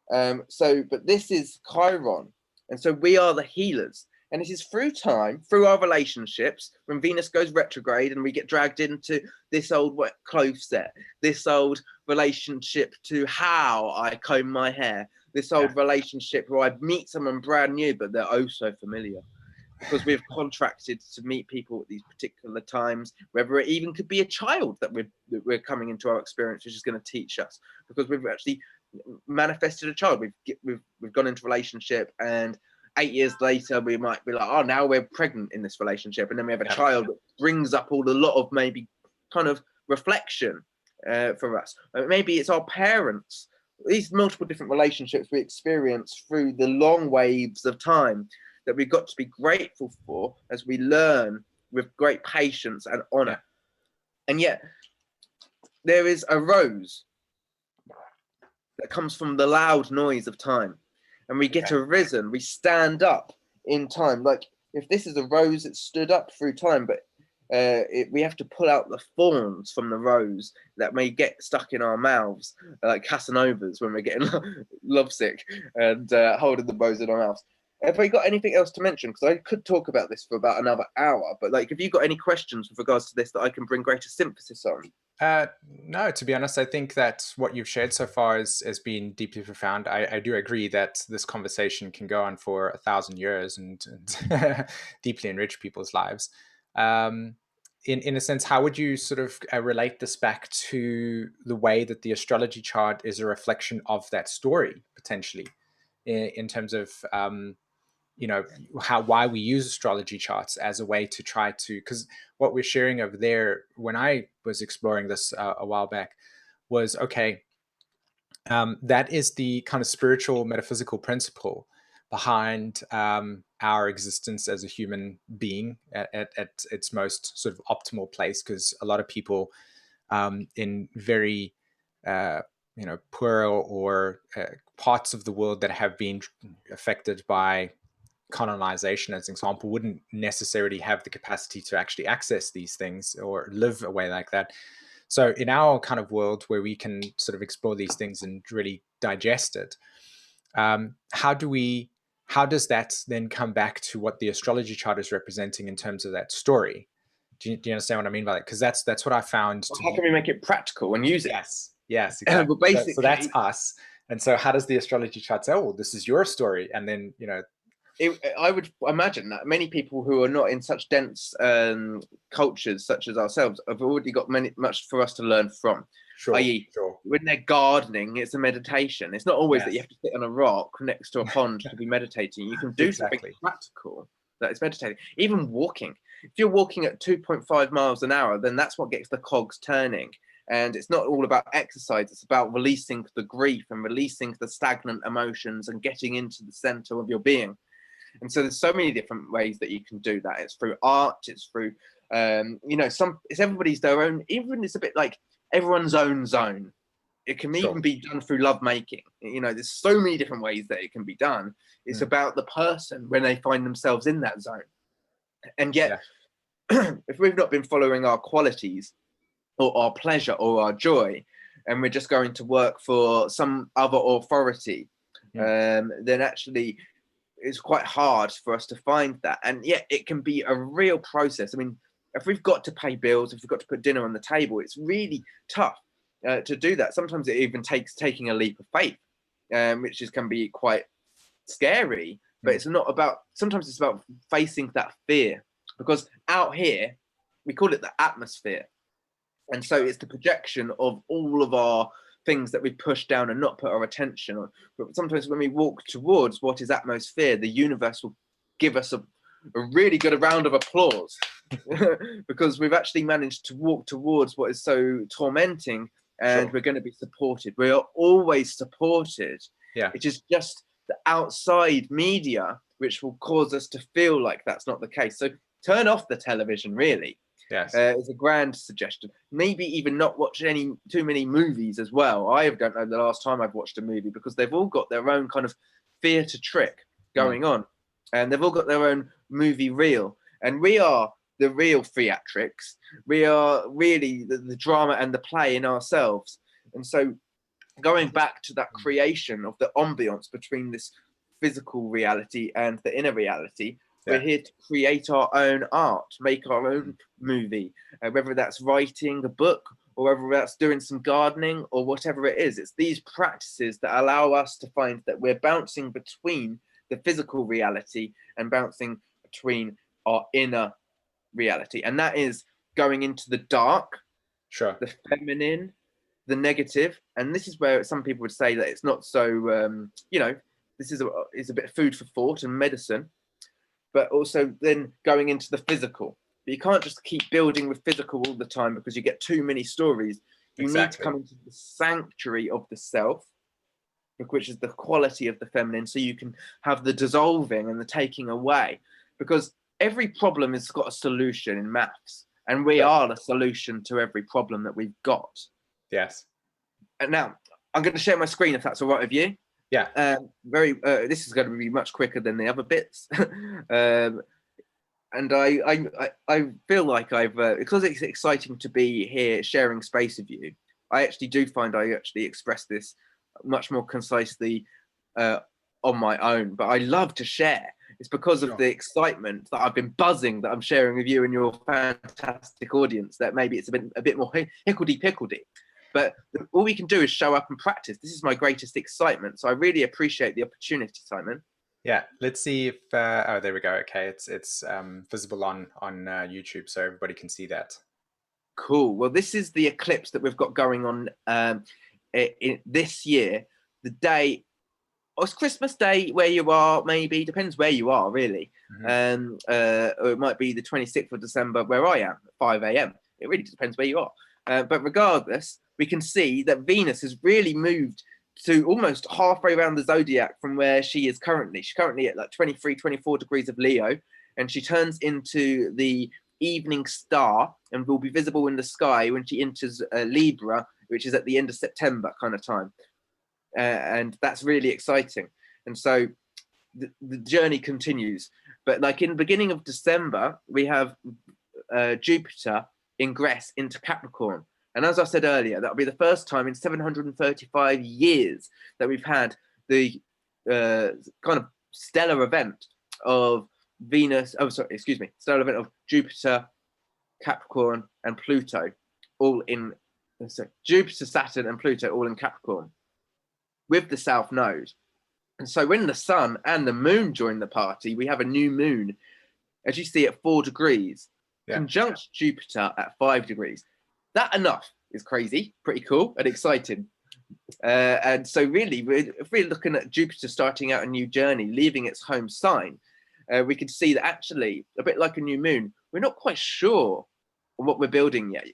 But this is Chiron, and so we are the healers. And it is through time, through our relationships, when Venus goes retrograde and we get dragged into this old clothes set, this old relationship to how I comb my hair, this old relationship where I meet someone brand new, but they're oh so familiar. Because we've contracted to meet people at these particular times, whether it even could be a child that we're coming into our experience, which is going to teach us. Because we've actually manifested a child. We've gone into a relationship, and 8 years later we might be like, oh, now we're pregnant in this relationship, and then we have a child that brings up a lot of maybe kind of reflection for us. Maybe it's our parents. These multiple different relationships we experience through the long waves of time that we've got to be grateful for as we learn with great patience and honor. And yet there is a rose that comes from the loud noise of time, and we get arisen, we stand up in time. Like if this is a rose, it stood up through time, but we have to pull out the thorns from the rose that may get stuck in our mouths, like Casanovas when we're getting lovesick and holding the rose in our mouths. Have I got anything else to mention? Because I could talk about this for about another hour, but like, have you got any questions with regards to this that I can bring greater synthesis on? No, to be honest, I think that what you've shared so far has been deeply profound. I do agree that this conversation can go on for 1,000 years and deeply enrich people's lives. In a sense, how would you sort of relate this back to the way that the astrology chart is a reflection of that story, potentially, in terms of why we use astrology charts as a way to try to, because what we're sharing over there, when I was exploring this a while back, was that is the kind of spiritual metaphysical principle behind our existence as a human being at its most sort of optimal place, because a lot of people in very poor or parts of the world that have been affected by colonization, as an example, wouldn't necessarily have the capacity to actually access these things or live a way like that. So in our kind of world where we can sort of explore these things and really digest it, how does that then come back to what the astrology chart is representing in terms of that story? Do you understand what I mean by that? Because that's what I found to How can we make it practical and use it? Yes, exactly. But basically, so that's us. And so how does the astrology chart say, oh, this is your story? And then, I would imagine that many people who are not in such dense cultures such as ourselves have already got much for us to learn from. Sure, i.e., when they're gardening, it's a meditation. It's not always that you have to sit on a rock next to a pond to be meditating. You can do something practical that is meditating. Even walking. If you're walking at 2.5 miles an hour, then that's what gets the cogs turning. And it's not all about exercise. It's about releasing the grief and releasing the stagnant emotions and getting into the center of your being. And so there's so many different ways that you can do that. It's through art, it's through it's everybody's their own, even it's a bit like everyone's own zone. It can even be done through lovemaking. There's so many different ways that it can be done. It's about the person when they find themselves in that zone. And yet, if we've not been following our qualities or our pleasure or our joy, and we're just going to work for some other authority, then actually it's quite hard for us to find that. And yet it can be a real process. I mean, if we've got to pay bills, if we've got to put dinner on the table, it's really tough. to do that. Sometimes it even takes taking a leap of faith, which can be quite scary. But it's not about, sometimes it's about facing that fear, because out here we call it the atmosphere, and so it's the projection of all of our things that we push down and not put our attention on. But sometimes when we walk towards what is atmosphere, the universe will give us a really good round of applause because we've actually managed to walk towards what is so tormenting, and we're going to be supported. We are always supported. It is just the outside media which will cause us to feel like that's not the case. So turn off the television, really. Is a grand suggestion. Maybe even not watch too many movies as well. I don't know the last time I've watched a movie, because they've all got their own kind of theatre trick going on, and they've all got their own movie reel. And we are the real theatrics. We are really the drama and the play in ourselves. And so going back to that creation of the ambience between this physical reality and the inner reality, we're here to create our own art, make our own movie, whether that's writing a book or whether that's doing some gardening or whatever it is. It's these practices that allow us to find that we're bouncing between the physical reality and bouncing between our inner reality. And that is going into the dark, the feminine, the negative. And this is where some people would say that it's not so, this is a bit of food for thought and medicine, but also then going into the physical. But you can't just keep building with physical all the time, because you get too many stories. You need to come into the sanctuary of the self, which is the quality of the feminine, so you can have the dissolving and the taking away. Because every problem has got a solution in maths, and we are the solution to every problem that we've got. And now I'm going to share my screen, if that's all right with you. This is going to be much quicker than the other bits. And I feel like because it's exciting to be here sharing space with you, I actually do find I actually express this much more concisely on my own. But I love to share. It's because of the excitement that I've been buzzing that I'm sharing with you and your fantastic audience, that maybe it's a bit more hickledy-pickledy. But all we can do is show up and practice. This is my greatest excitement. So I really appreciate the opportunity, Simon. Let's see if, oh, there we go. Okay, it's visible on YouTube, so everybody can see that. Cool. Well, this is the eclipse that we've got going on this year. The day, it's Christmas Day where you are, maybe, depends where you are, really. Or it might be the 26th of December where I am, at 5 a.m. It really depends where you are. But regardless, we can see that Venus has really moved to almost halfway around the zodiac from where she is currently. She's currently at like 23, 24 degrees of Leo, and she turns into the evening star and will be visible in the sky when she enters Libra, which is at the end of September kind of time. And that's really exciting. And so the journey continues. But like in the beginning of December, we have Jupiter ingress into Capricorn. And as I said earlier, that'll be the first time in 735 years that we've had the kind of stellar event of stellar event of Jupiter, Capricorn, and Pluto, all in Jupiter, Saturn, and Pluto all in Capricorn, with the South Node. And so when the Sun and the Moon join the party, we have a new moon, as you see, at 4 degrees, conjunct Jupiter at 5 degrees. That enough is crazy, pretty cool and exciting. And so really, if we're looking at Jupiter starting out a new journey, leaving its home sign, we can see that actually, a bit like a new moon, we're not quite sure what we're building yet.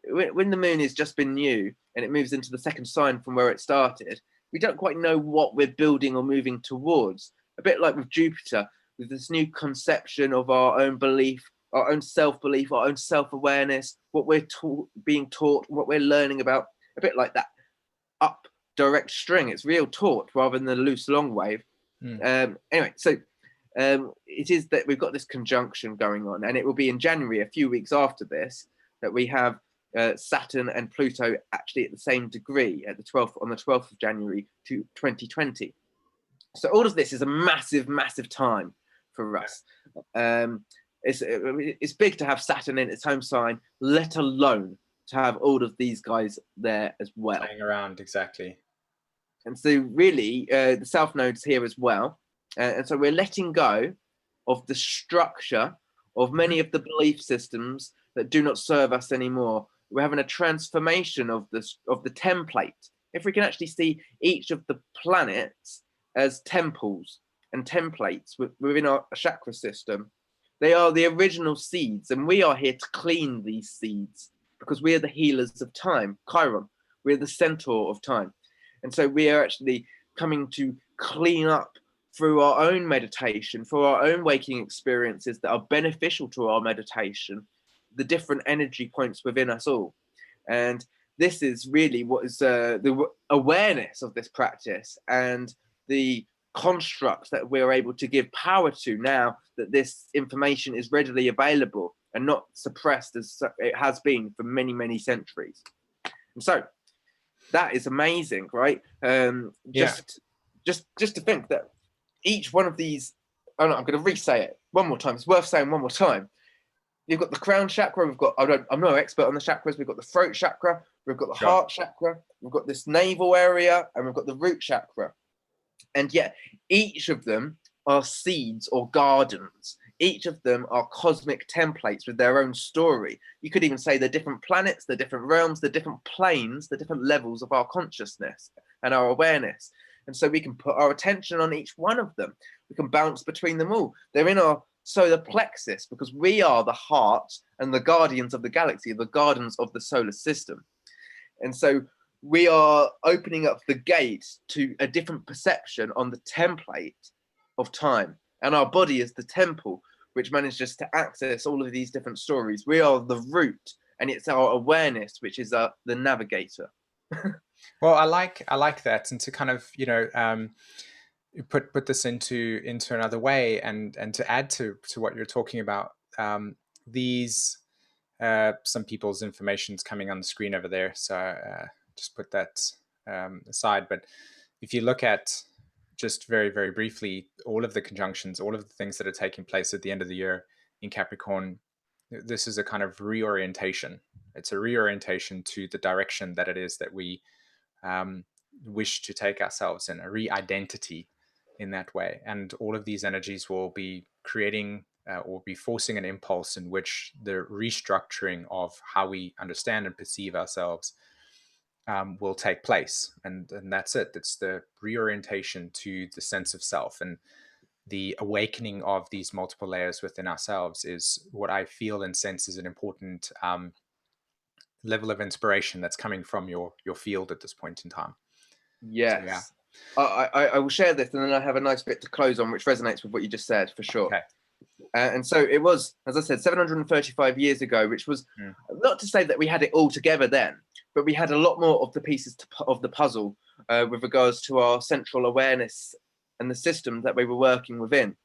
When the moon has just been new and it moves into the second sign from where it started, we don't quite know what we're building or moving towards. A bit like with Jupiter, with this new conception of our own belief, our own self-belief, our own self-awareness, what we're being taught, what we're learning about, a bit like that up direct string. It's real taught rather than the loose long wave. Anyway, so it is that we've got this conjunction going on, and it will be in January, a few weeks after this, that we have Saturn and Pluto actually at the same degree at the 12th, on the 12th of January to 2020. So all of this is a massive, massive time for us. It's big to have Saturn in its home sign, let alone to have all of these guys there as well. Playing around, exactly. And so really, the South Node's here as well. And so we're letting go of the structure of many of the belief systems that do not serve us anymore. We're having a transformation of the template. If we can actually see each of the planets as temples and templates within our chakra system, they are the original seeds, and we are here to clean these seeds because we are the healers of time, Chiron. We're the centaur of time. And so we are actually coming to clean up through our own meditation, through our own waking experiences that are beneficial to our meditation, the different energy points within us all. And this is really what is the awareness of this practice and the constructs that we're able to give power to now that this information is readily available and not suppressed as it has been for many, many centuries. And so that is amazing, right? Just to think that each one of these, oh no, I'm going to re-say it one more time. It's worth saying one more time. You've got the crown chakra. We've got, I'm no expert on the chakras. We've got the throat chakra. We've got the heart chakra. We've got this navel area, and we've got the root chakra. And yet each of them are seeds or gardens. Each of them are cosmic templates with their own story. You could even say they're different planets, they're different realms, they're different planes, they're different levels of our consciousness and our awareness. And so we can put our attention on each one of them. We can bounce between them all. They're in our solar plexus because we are the heart and the guardians of the galaxy, the guardians of the solar system. And so we are opening up the gate to a different perception on the template of time. And our body is the temple, which manages to access all of these different stories. We are the root, and it's our awareness, which is the navigator. Well, I like that, and to kind of put this into another way, and to add to what you're talking about. These some people's information is coming on the screen over there, so just put that aside. But if you look at just very, very briefly, all of the conjunctions, all of the things that are taking place at the end of the year in Capricorn, this is a kind of reorientation. It's a reorientation to the direction that it is that we wish to take ourselves in, a re-identity in that way. And all of these energies will be creating or be forcing an impulse in which the restructuring of how we understand and perceive ourselves will take place. And that's it. It's the reorientation to the sense of self. And the awakening of these multiple layers within ourselves is what I feel and sense is an important level of inspiration that's coming from your field at this point in time. Yes. So, yeah. I will share this, and then I have a nice bit to close on, which resonates with what you just said, for sure. Okay. And so it was, as I said, 735 years ago, which was not to say that we had it all together then, but we had a lot more of the pieces of the puzzle with regards to our central awareness and the system that we were working within.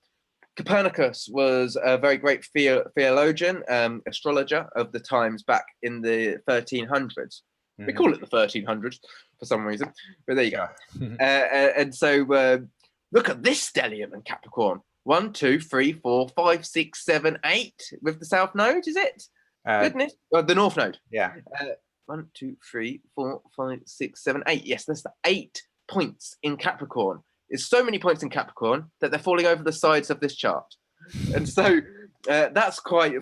Copernicus was a very great theologian, astrologer of the times back in the 1300s. We call it the 1300s for some reason, but there you go. And so look at this stellium in Capricorn. 1, 2, 3, 4, 5, 6, 7, 8 with the South Node, is it? Goodness. The North Node. Yeah. 1, 2, 3, 4, 5, 6, 7, 8. Yes, that's the 8 points in Capricorn. There's so many points in Capricorn that they're falling over the sides of this chart. And so that's quite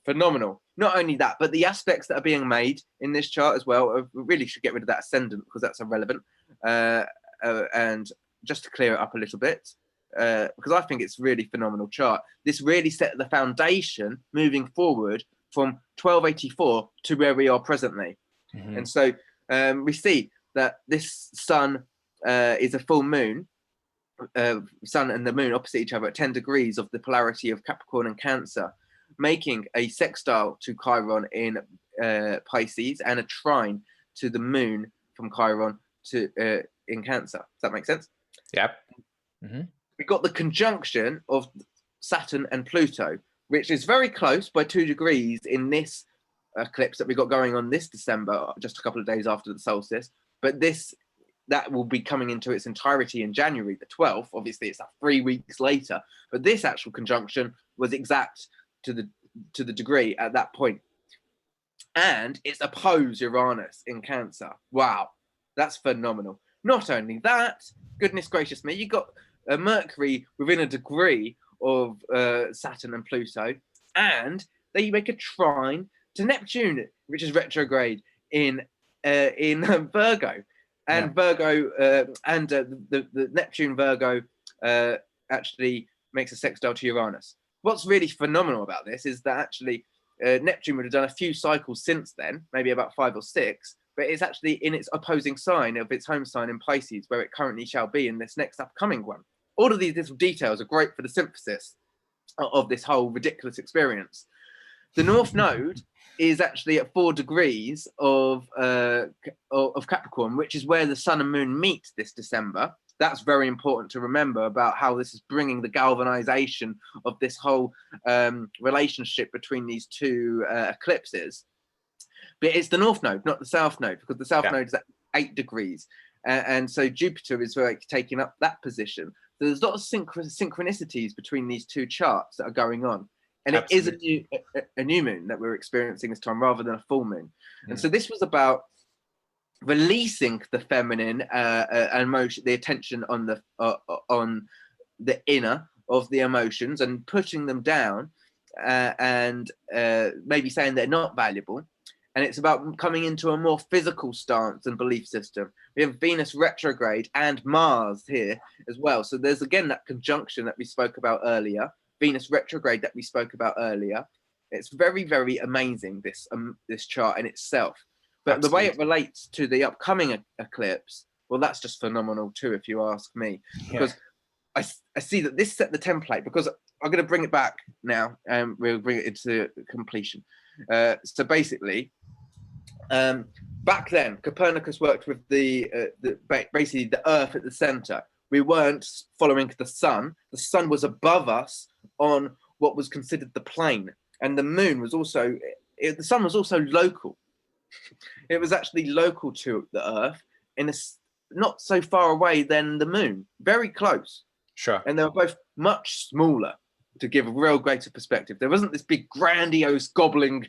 phenomenal. Not only that, but the aspects that are being made in this chart as well, we really should get rid of that ascendant because that's irrelevant. And just to clear it up a little bit, because I think it's really phenomenal chart. This really set the foundation moving forward from 1284 to where we are presently. And so we see that this sun is a full moon, sun and the moon opposite each other at 10 degrees of the polarity of Capricorn and Cancer, making a sextile to Chiron in Pisces and a trine to the moon from Chiron to in Cancer. Does that make sense? Yep. We got the conjunction of Saturn and Pluto, which is very close by 2 degrees in this eclipse that we got going on this December, just a couple of days after the solstice. But that will be coming into its entirety in January the 12th. Obviously, it's 3 weeks later. But this actual conjunction was exact to the degree at that point. and it's opposed Uranus in Cancer. Wow, that's phenomenal. Not only that, goodness gracious me, you got Mercury within a degree of Saturn and Pluto, and they make a trine to Neptune, which is retrograde in Virgo, and Virgo the Neptune Virgo actually makes a sextile to Uranus. What's really phenomenal about this is that actually Neptune would have done a few cycles since then, maybe about 5 or 6, but it's actually in its opposing sign of its home sign in Pisces, where it currently shall be in this next upcoming one. All of these little details are great for the synthesis of this whole ridiculous experience. The North Node is actually at 4 degrees of Capricorn, which is where the Sun and Moon meet this December. That's very important to remember about how this is bringing the galvanization of this whole relationship between these two eclipses. But it's the North Node, not the South Node, because the South Node is at 8 degrees. And so Jupiter is like taking up that position. So there's a lot of synchronicities between these two charts that are going on. And Absolutely. It is a new moon that we're experiencing this time rather than a full moon. And so this was about releasing the feminine emotion, the attention on the inner of the emotions and putting them down and maybe saying they're not valuable. And it's about coming into a more physical stance and belief system. We have Venus retrograde and Mars here as well. So there's again that conjunction that we spoke about earlier, Venus retrograde that we spoke about earlier. It's very, very amazing, this chart in itself. But Absolutely. The way it relates to the upcoming eclipse, well, that's just phenomenal too, if you ask me. Because I see that this set the template, because I'm going to bring it back now and we'll bring it into completion. So basically, back then, Copernicus worked with basically the Earth at the center. We weren't following the sun. The sun was above us on what was considered the plane, and the moon was also. The sun was also local. It was actually local to the Earth, not so far away than the moon, very close. Sure. And they were both much smaller, to give a real greater perspective. There wasn't this big grandiose gobbling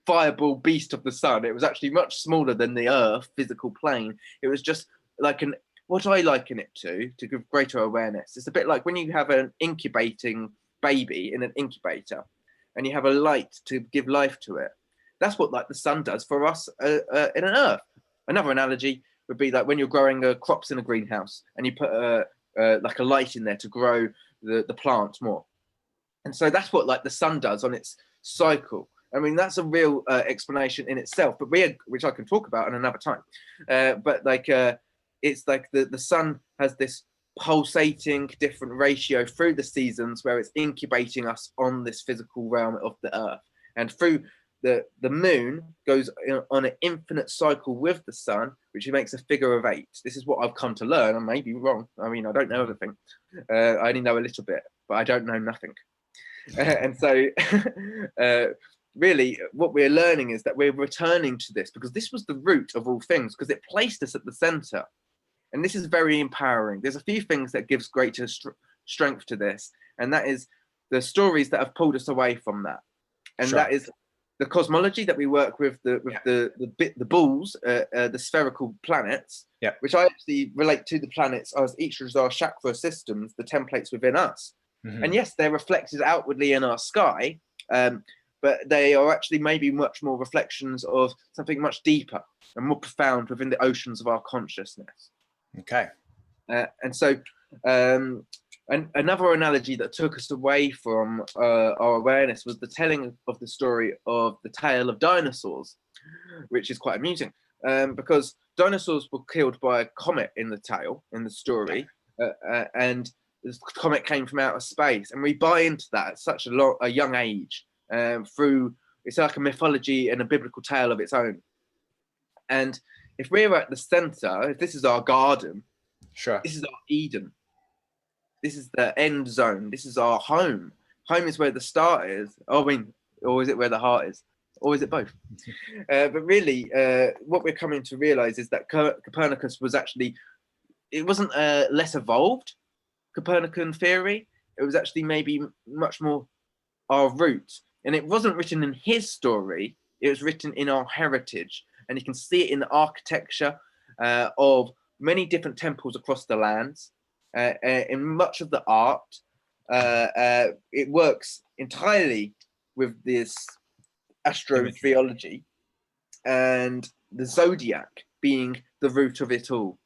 fireball beast of the sun. It was actually much smaller than the Earth physical plane. It was just like what I liken it to give greater awareness. It's a bit like when you have an incubating baby in an incubator and you have a light to give life to it. That's what like the sun does for us in an Earth. Another analogy would be like when you're growing crops in a greenhouse and you put like a light in there to grow the plants more. And so that's what like the sun does on its cycle. I mean, that's a real explanation in itself, but which I can talk about in another time. But like it's like the sun has this pulsating different ratio through the seasons where it's incubating us on this physical realm of the Earth. And through the moon goes on an infinite cycle with the sun, which makes a figure of 8. This is what I've come to learn. I may be wrong. I mean, I don't know everything. I only know a little bit, but I don't know nothing. And so really what we're learning is that we're returning to this because this was the root of all things, because it placed us at the center. And this is very empowering. There's a few things that gives greater strength to this, and that is the stories that have pulled us away from that. And Sure. that is the cosmology that we work with, the balls, the spherical planets, which I actually relate to the planets as each of our chakra systems, the templates within us. Mm-hmm. And yes, they're reflected outwardly in our sky, but they are actually maybe much more reflections of something much deeper and more profound within the oceans of our consciousness. Okay. And so another analogy that took us away from our awareness was the telling of the story of the tale of dinosaurs, which is quite amusing because dinosaurs were killed by a comet in the tale, in the story, and the comet came from outer space. And we buy into that at such a young age through, it's like a mythology and a biblical tale of its own. And if we're at the center, if this is our garden, Sure, this is our Eden. This is the end zone. This is our home. Home is where the start is. Oh, I mean, or is it where the heart is? Or is it both? But really, what we're coming to realize is that Copernicus was actually, it wasn't a less evolved Copernican theory. It was actually maybe much more our root. And it wasn't written in his story. It was written in our heritage, and you can see it in the architecture of many different temples across the lands. In much of the art, it works entirely with this Imagery. astrotheology, and the zodiac being the root of it all,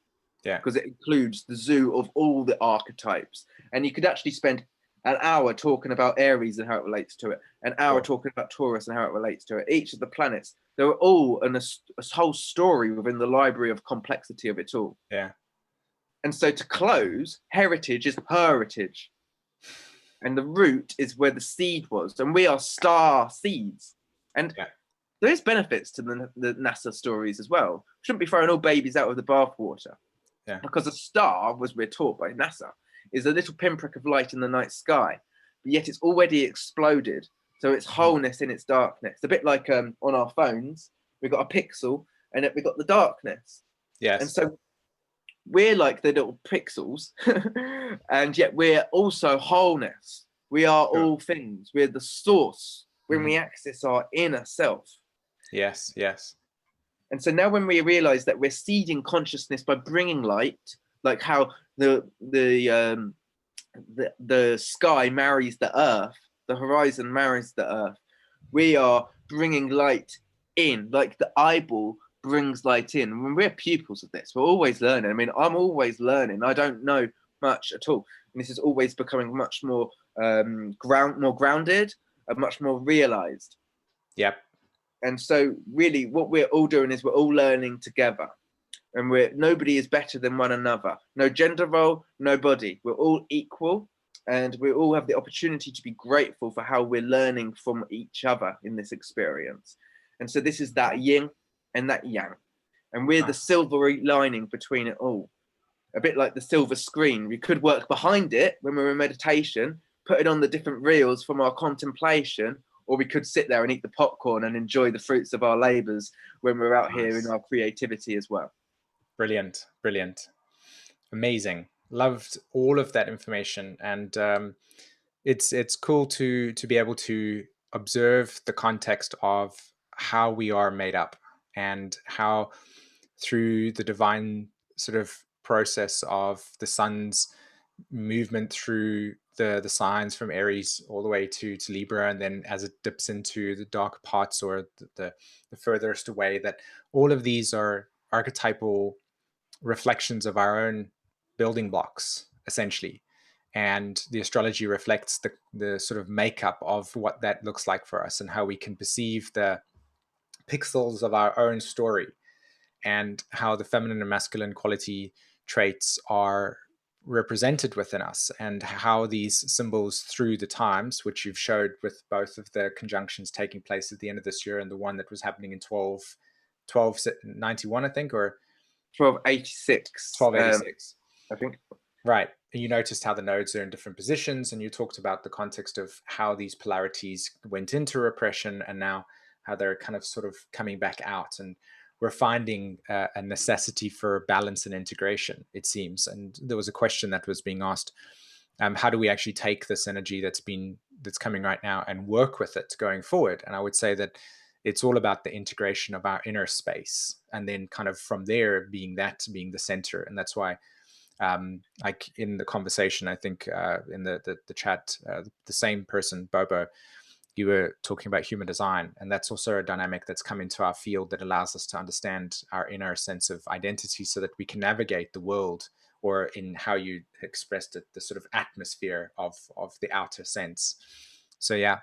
Yeah. because it includes the zoo of all the archetypes. And you could actually spend an hour talking about Aries and how it relates to it, an hour talking about Taurus and how it relates to it. Each of the planets, they're all a whole story within the library of complexity of it all. Yeah. And so to close, heritage is heritage. And the root is where the seed was. And we are star seeds. And there is benefits to the NASA stories as well. We shouldn't be throwing all babies out of the bathwater. Yeah. Because a star, as we're taught by NASA, is a little pinprick of light in the night sky, but yet it's already exploded. So it's wholeness in its darkness. A bit like on our phones, we've got a pixel and we've got the darkness. Yes. And so we're like the little pixels, and yet we're also wholeness. We are all things. We're the source when we access our inner self. Yes, yes. And so now when we realize that we're seeding consciousness by bringing light, like how the sky marries the earth, the horizon marries the earth, we are bringing light in, like the eyeball brings light in. When we're pupils of this, we're always learning. I mean, I'm always learning. I don't know much at all. And this is always becoming much more more grounded and much more realized. Yep. And so really what we're all doing is we're all learning together, and nobody is better than one another. No gender role, no body. We're all equal, and we all have the opportunity to be grateful for how we're learning from each other in this experience. And so this is that yin and that yang, and we're the silvery lining between it all. A bit like the silver screen. We could work behind it when we're in meditation, put it on the different reels from our contemplation, or we could sit there and eat the popcorn and enjoy the fruits of our labors when we're out here in our creativity as well. Brilliant, brilliant, amazing. Loved all of that information, and it's cool to be able to observe the context of how we are made up, and how through the divine sort of process of the sun's movement through the signs from Aries all the way to Libra, and then as it dips into the dark parts, or the furthest away, that all of these are archetypal reflections of our own building blocks, essentially. And the astrology reflects the sort of makeup of what that looks like for us, and how we can perceive the pixels of our own story, and how the feminine and masculine quality traits are represented within us, and how these symbols through the times, which you've showed with both of the conjunctions taking place at the end of this year, and the one that was happening in 1291, I think, or 1286. 1286. I think. Right. And you noticed how the nodes are in different positions, and you talked about the context of how these polarities went into repression, and now how they're kind of sort of coming back out. And we're finding a necessity for balance and integration, it seems. And there was a question that was being asked, how do we actually take this energy that's coming right now and work with it going forward? And I would say that it's all about the integration of our inner space, and then kind of from there being the center. And that's why, like in the conversation, I think in the chat, the same person, Bobo, you were talking about human design, and that's also a dynamic that's come into our field that allows us to understand our inner sense of identity, so that we can navigate the world, or in how you expressed it, the sort of atmosphere of the outer sense. So yeah.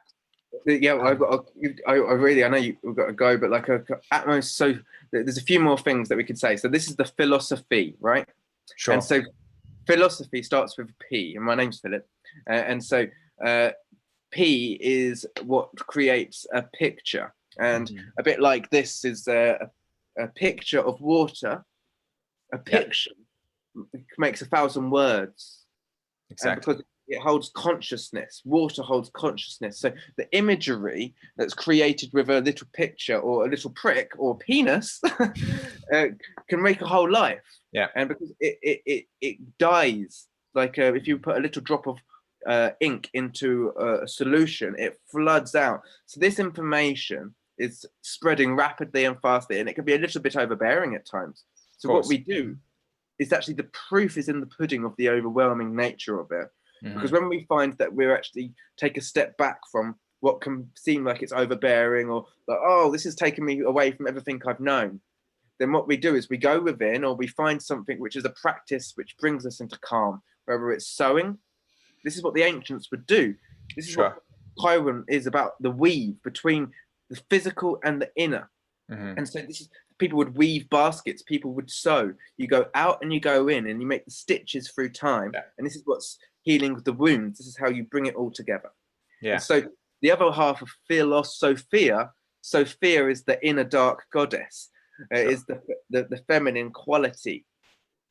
I've got. I really. I know we've got to go, but like Atmos. So there's a few more things that we could say. So this is the philosophy, right? Sure. And so philosophy starts with P, and my name's Philip, and so P is what creates a picture, and a bit like this is a picture of water. A picture makes 1,000 words. Exactly. And because it holds consciousness, water holds consciousness. So the imagery that's created with a little picture or a little prick or penis can make a whole life. Yeah. And because it dies, like if you put a little drop of ink into a solution, it floods out. So this information is spreading rapidly and fastly, and it can be a little bit overbearing at times. So what we do is actually, the proof is in the pudding of the overwhelming nature of it. Because when we find that we're actually take a step back from what can seem like it's overbearing, or like, oh, this is taking me away from everything I've known, then what we do is we go within, or we find something which is a practice which brings us into calm, whether it's sewing. This is what the ancients would do. This is what Chiron is about, the weave between the physical and the inner. And so this is, people would weave baskets, people would sew. You go out and you go in, and you make the stitches through time. And this is what's healing the wounds. This is how you bring it all together. And so the other half of Philosophia, Sophia is the inner dark goddess, is the feminine quality.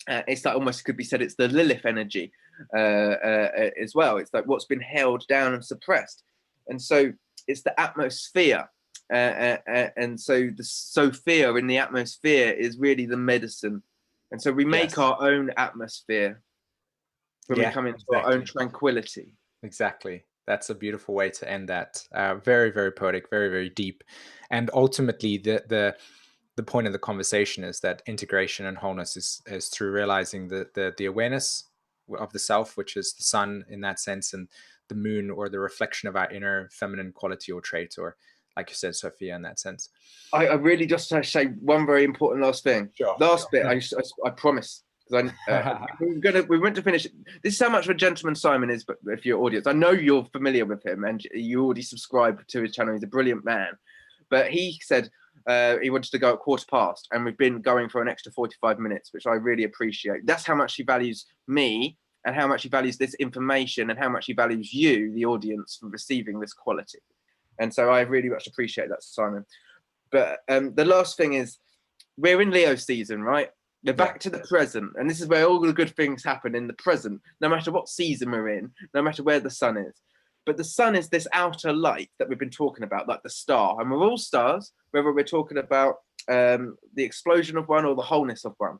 It's like, almost could be said, it's the Lilith energy as well. It's like what's been held down and suppressed. And so it's the atmosphere. And so the Sophia in the atmosphere is really the medicine. And so we make our own atmosphere when we come into our own tranquility. Exactly. That's a beautiful way to end that. Very, very poetic, very, very deep. And ultimately, the point of the conversation is that integration and wholeness is through realizing the awareness of the self, which is the sun in that sense, and the moon, or the reflection of our inner feminine quality or trait, or like you said, Sophia, in that sense. I really just say one very important last thing. Last bit, I promise. Because we went to finish. This is how much of a gentleman Simon is, but if your audience, I know you're familiar with him and you already subscribe to his channel. He's a brilliant man. But he said he wanted to go at 15:15, and we've been going for an extra 45 minutes, which I really appreciate. That's how much he values me, and how much he values this information, and how much he values you, the audience, for receiving this quality. And so I really much appreciate that, Simon. But the last thing is, we're in Leo season, right? We're back to the present. And this is where all the good things happen, in the present, no matter what season we're in, no matter where the sun is. But the sun is this outer light that we've been talking about, like the star. And we're all stars, whether we're talking about the explosion of one or the wholeness of one.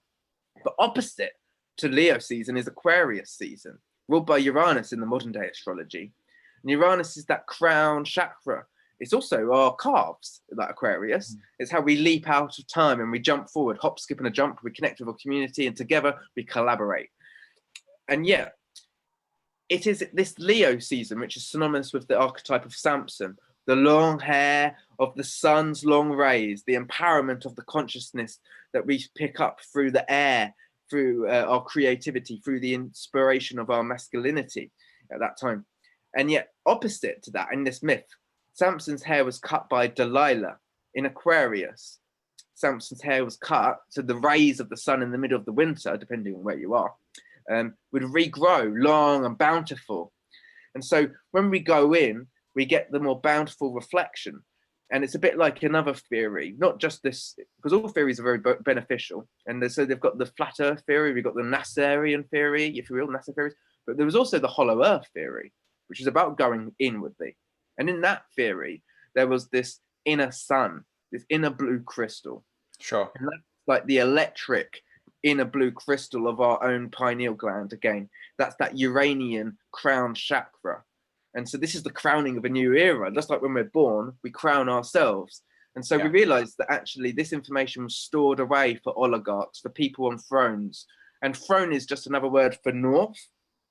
But opposite to Leo season is Aquarius season, ruled by Uranus in the modern day astrology. And Uranus is that crown chakra. It's also our calves, like Aquarius. It's how we leap out of time and we jump forward, hop, skip, and a jump. We connect with our community, and together we collaborate. And yet, it is this Leo season, which is synonymous with the archetype of Samson, the long hair of the sun's long rays, the empowerment of the consciousness that we pick up through the air, through our creativity, through the inspiration of our masculinity at that time. And yet, opposite to that, in this myth, Samson's hair was cut by Delilah. In Aquarius, Samson's hair was cut, so the rays of the sun in the middle of the winter, depending on where you are, would regrow long and bountiful. And so when we go in, we get the more bountiful reflection. And it's a bit like another theory, not just this, because all theories are very beneficial. And so they've got the flat earth theory, we've got the Nasserian theory, if you will, NASA theories, but there was also the hollow earth theory, which is about going inwardly. And in that theory, there was this inner sun, this inner blue crystal. Sure. And that's like the electric inner blue crystal of our own pineal gland again. That's that Uranian crown chakra. And so this is the crowning of a new era. Just like when we're born, we crown ourselves. And so we realized that actually this information was stored away for oligarchs, for people on thrones. And throne is just another word for north.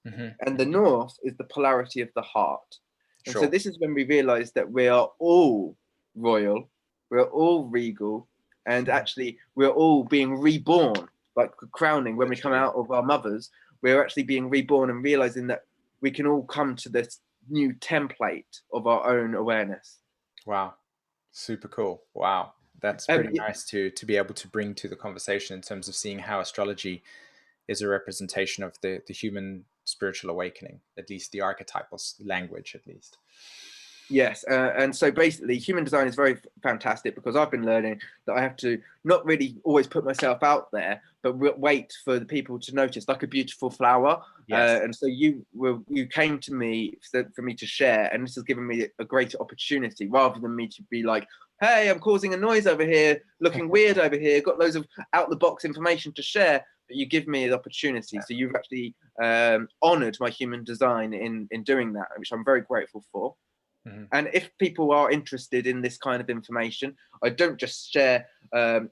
And the north is the polarity of the heart. And so this is when we realize that we are all royal, we're all regal, and actually we're all being reborn, like crowning. When we come out of our mothers, we're actually being reborn and realizing that we can all come to this new template of our own awareness. Wow. Super cool. Wow. That's pretty nice to be able to bring to the conversation in terms of seeing how astrology is a representation of the human spiritual awakening, at least the archetypal language, at least. Yes, and so basically human design is very fantastic, because I've been learning that I have to not really always put myself out there, but wait for the people to notice, like a beautiful flower. And so you came to me for me to share, and this has given me a greater opportunity, rather than me to be like, hey, I'm causing a noise over here, looking weird over here, got loads of out the box information to share. But you give me the opportunity. So you've actually honored my human design in doing that, which I'm very grateful for. And if people are interested in this kind of information, I don't just share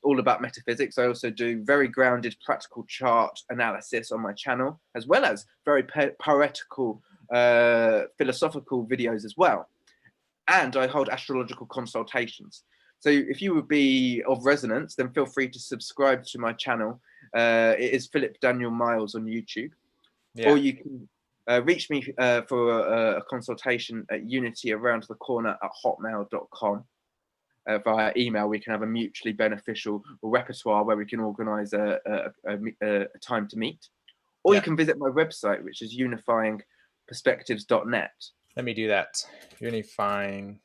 all about metaphysics. I also do very grounded practical chart analysis on my channel, as well as very poetical, philosophical videos as well. And I hold astrological consultations. So if you would be of resonance, then feel free to subscribe to my channel. It is Philip Daniel Miles on YouTube. Yeah. Or you can reach me for a consultation at unityaroundthecorner@hotmail.com. Via email, we can have a mutually beneficial repertoire where we can organize a time to meet. Or you can visit my website, which is unifyingperspectives.net. Let me do that. Unifying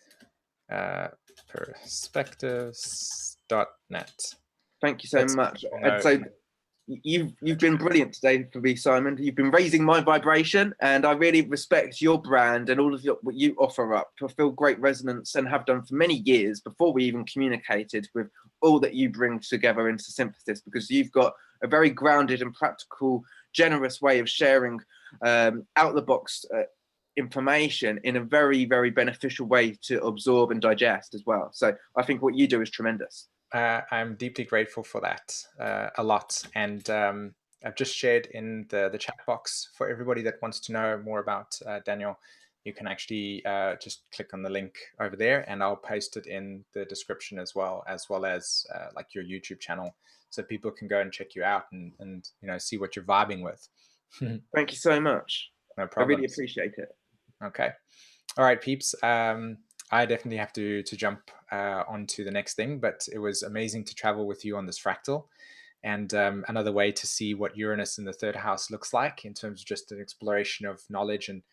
perspectives.net. Thank you so much. And so you've been brilliant today for me, Simon. You've been raising my vibration, and I really respect your brand and all of what you offer up. I feel great resonance and have done for many years before we even communicated with all that you bring together into synthesis, because you've got a very grounded and practical, generous way of sharing out the box information in a very, very beneficial way to absorb and digest as well. So I think what you do is tremendous. I'm deeply grateful for that a lot. And I've just shared in the chat box for everybody that wants to know more about Daniel. You can actually just click on the link over there, and I'll paste it in the description as well as like your YouTube channel, so people can go and check you out and see what you're vibing with. Thank you so much. No problem. I really appreciate it. Okay. All right, peeps. I definitely have to jump on to the next thing, but it was amazing to travel with you on this fractal, and another way to see what Uranus in the third house looks like in terms of just an exploration of knowledge and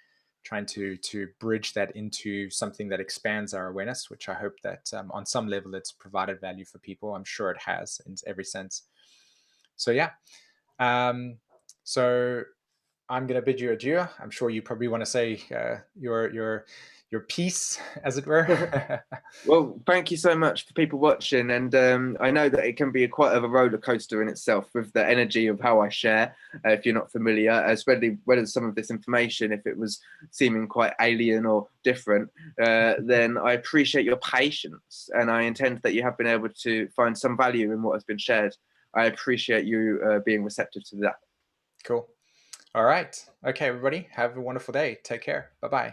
trying to bridge that into something that expands our awareness, which I hope that on some level it's provided value for people. I'm sure it has in every sense. So yeah. So I'm going to bid you adieu. I'm sure you probably want to say your piece, as it were. Well, thank you so much for people watching, and I know that it can be quite of a roller coaster in itself with the energy of how I share. If you're not familiar, especially whether some of this information, if it was seeming quite alien or different, then I appreciate your patience, and I intend that you have been able to find some value in what has been shared. I appreciate you being receptive to that. Cool. All right. Okay, everybody. Have a wonderful day. Take care. Bye-bye.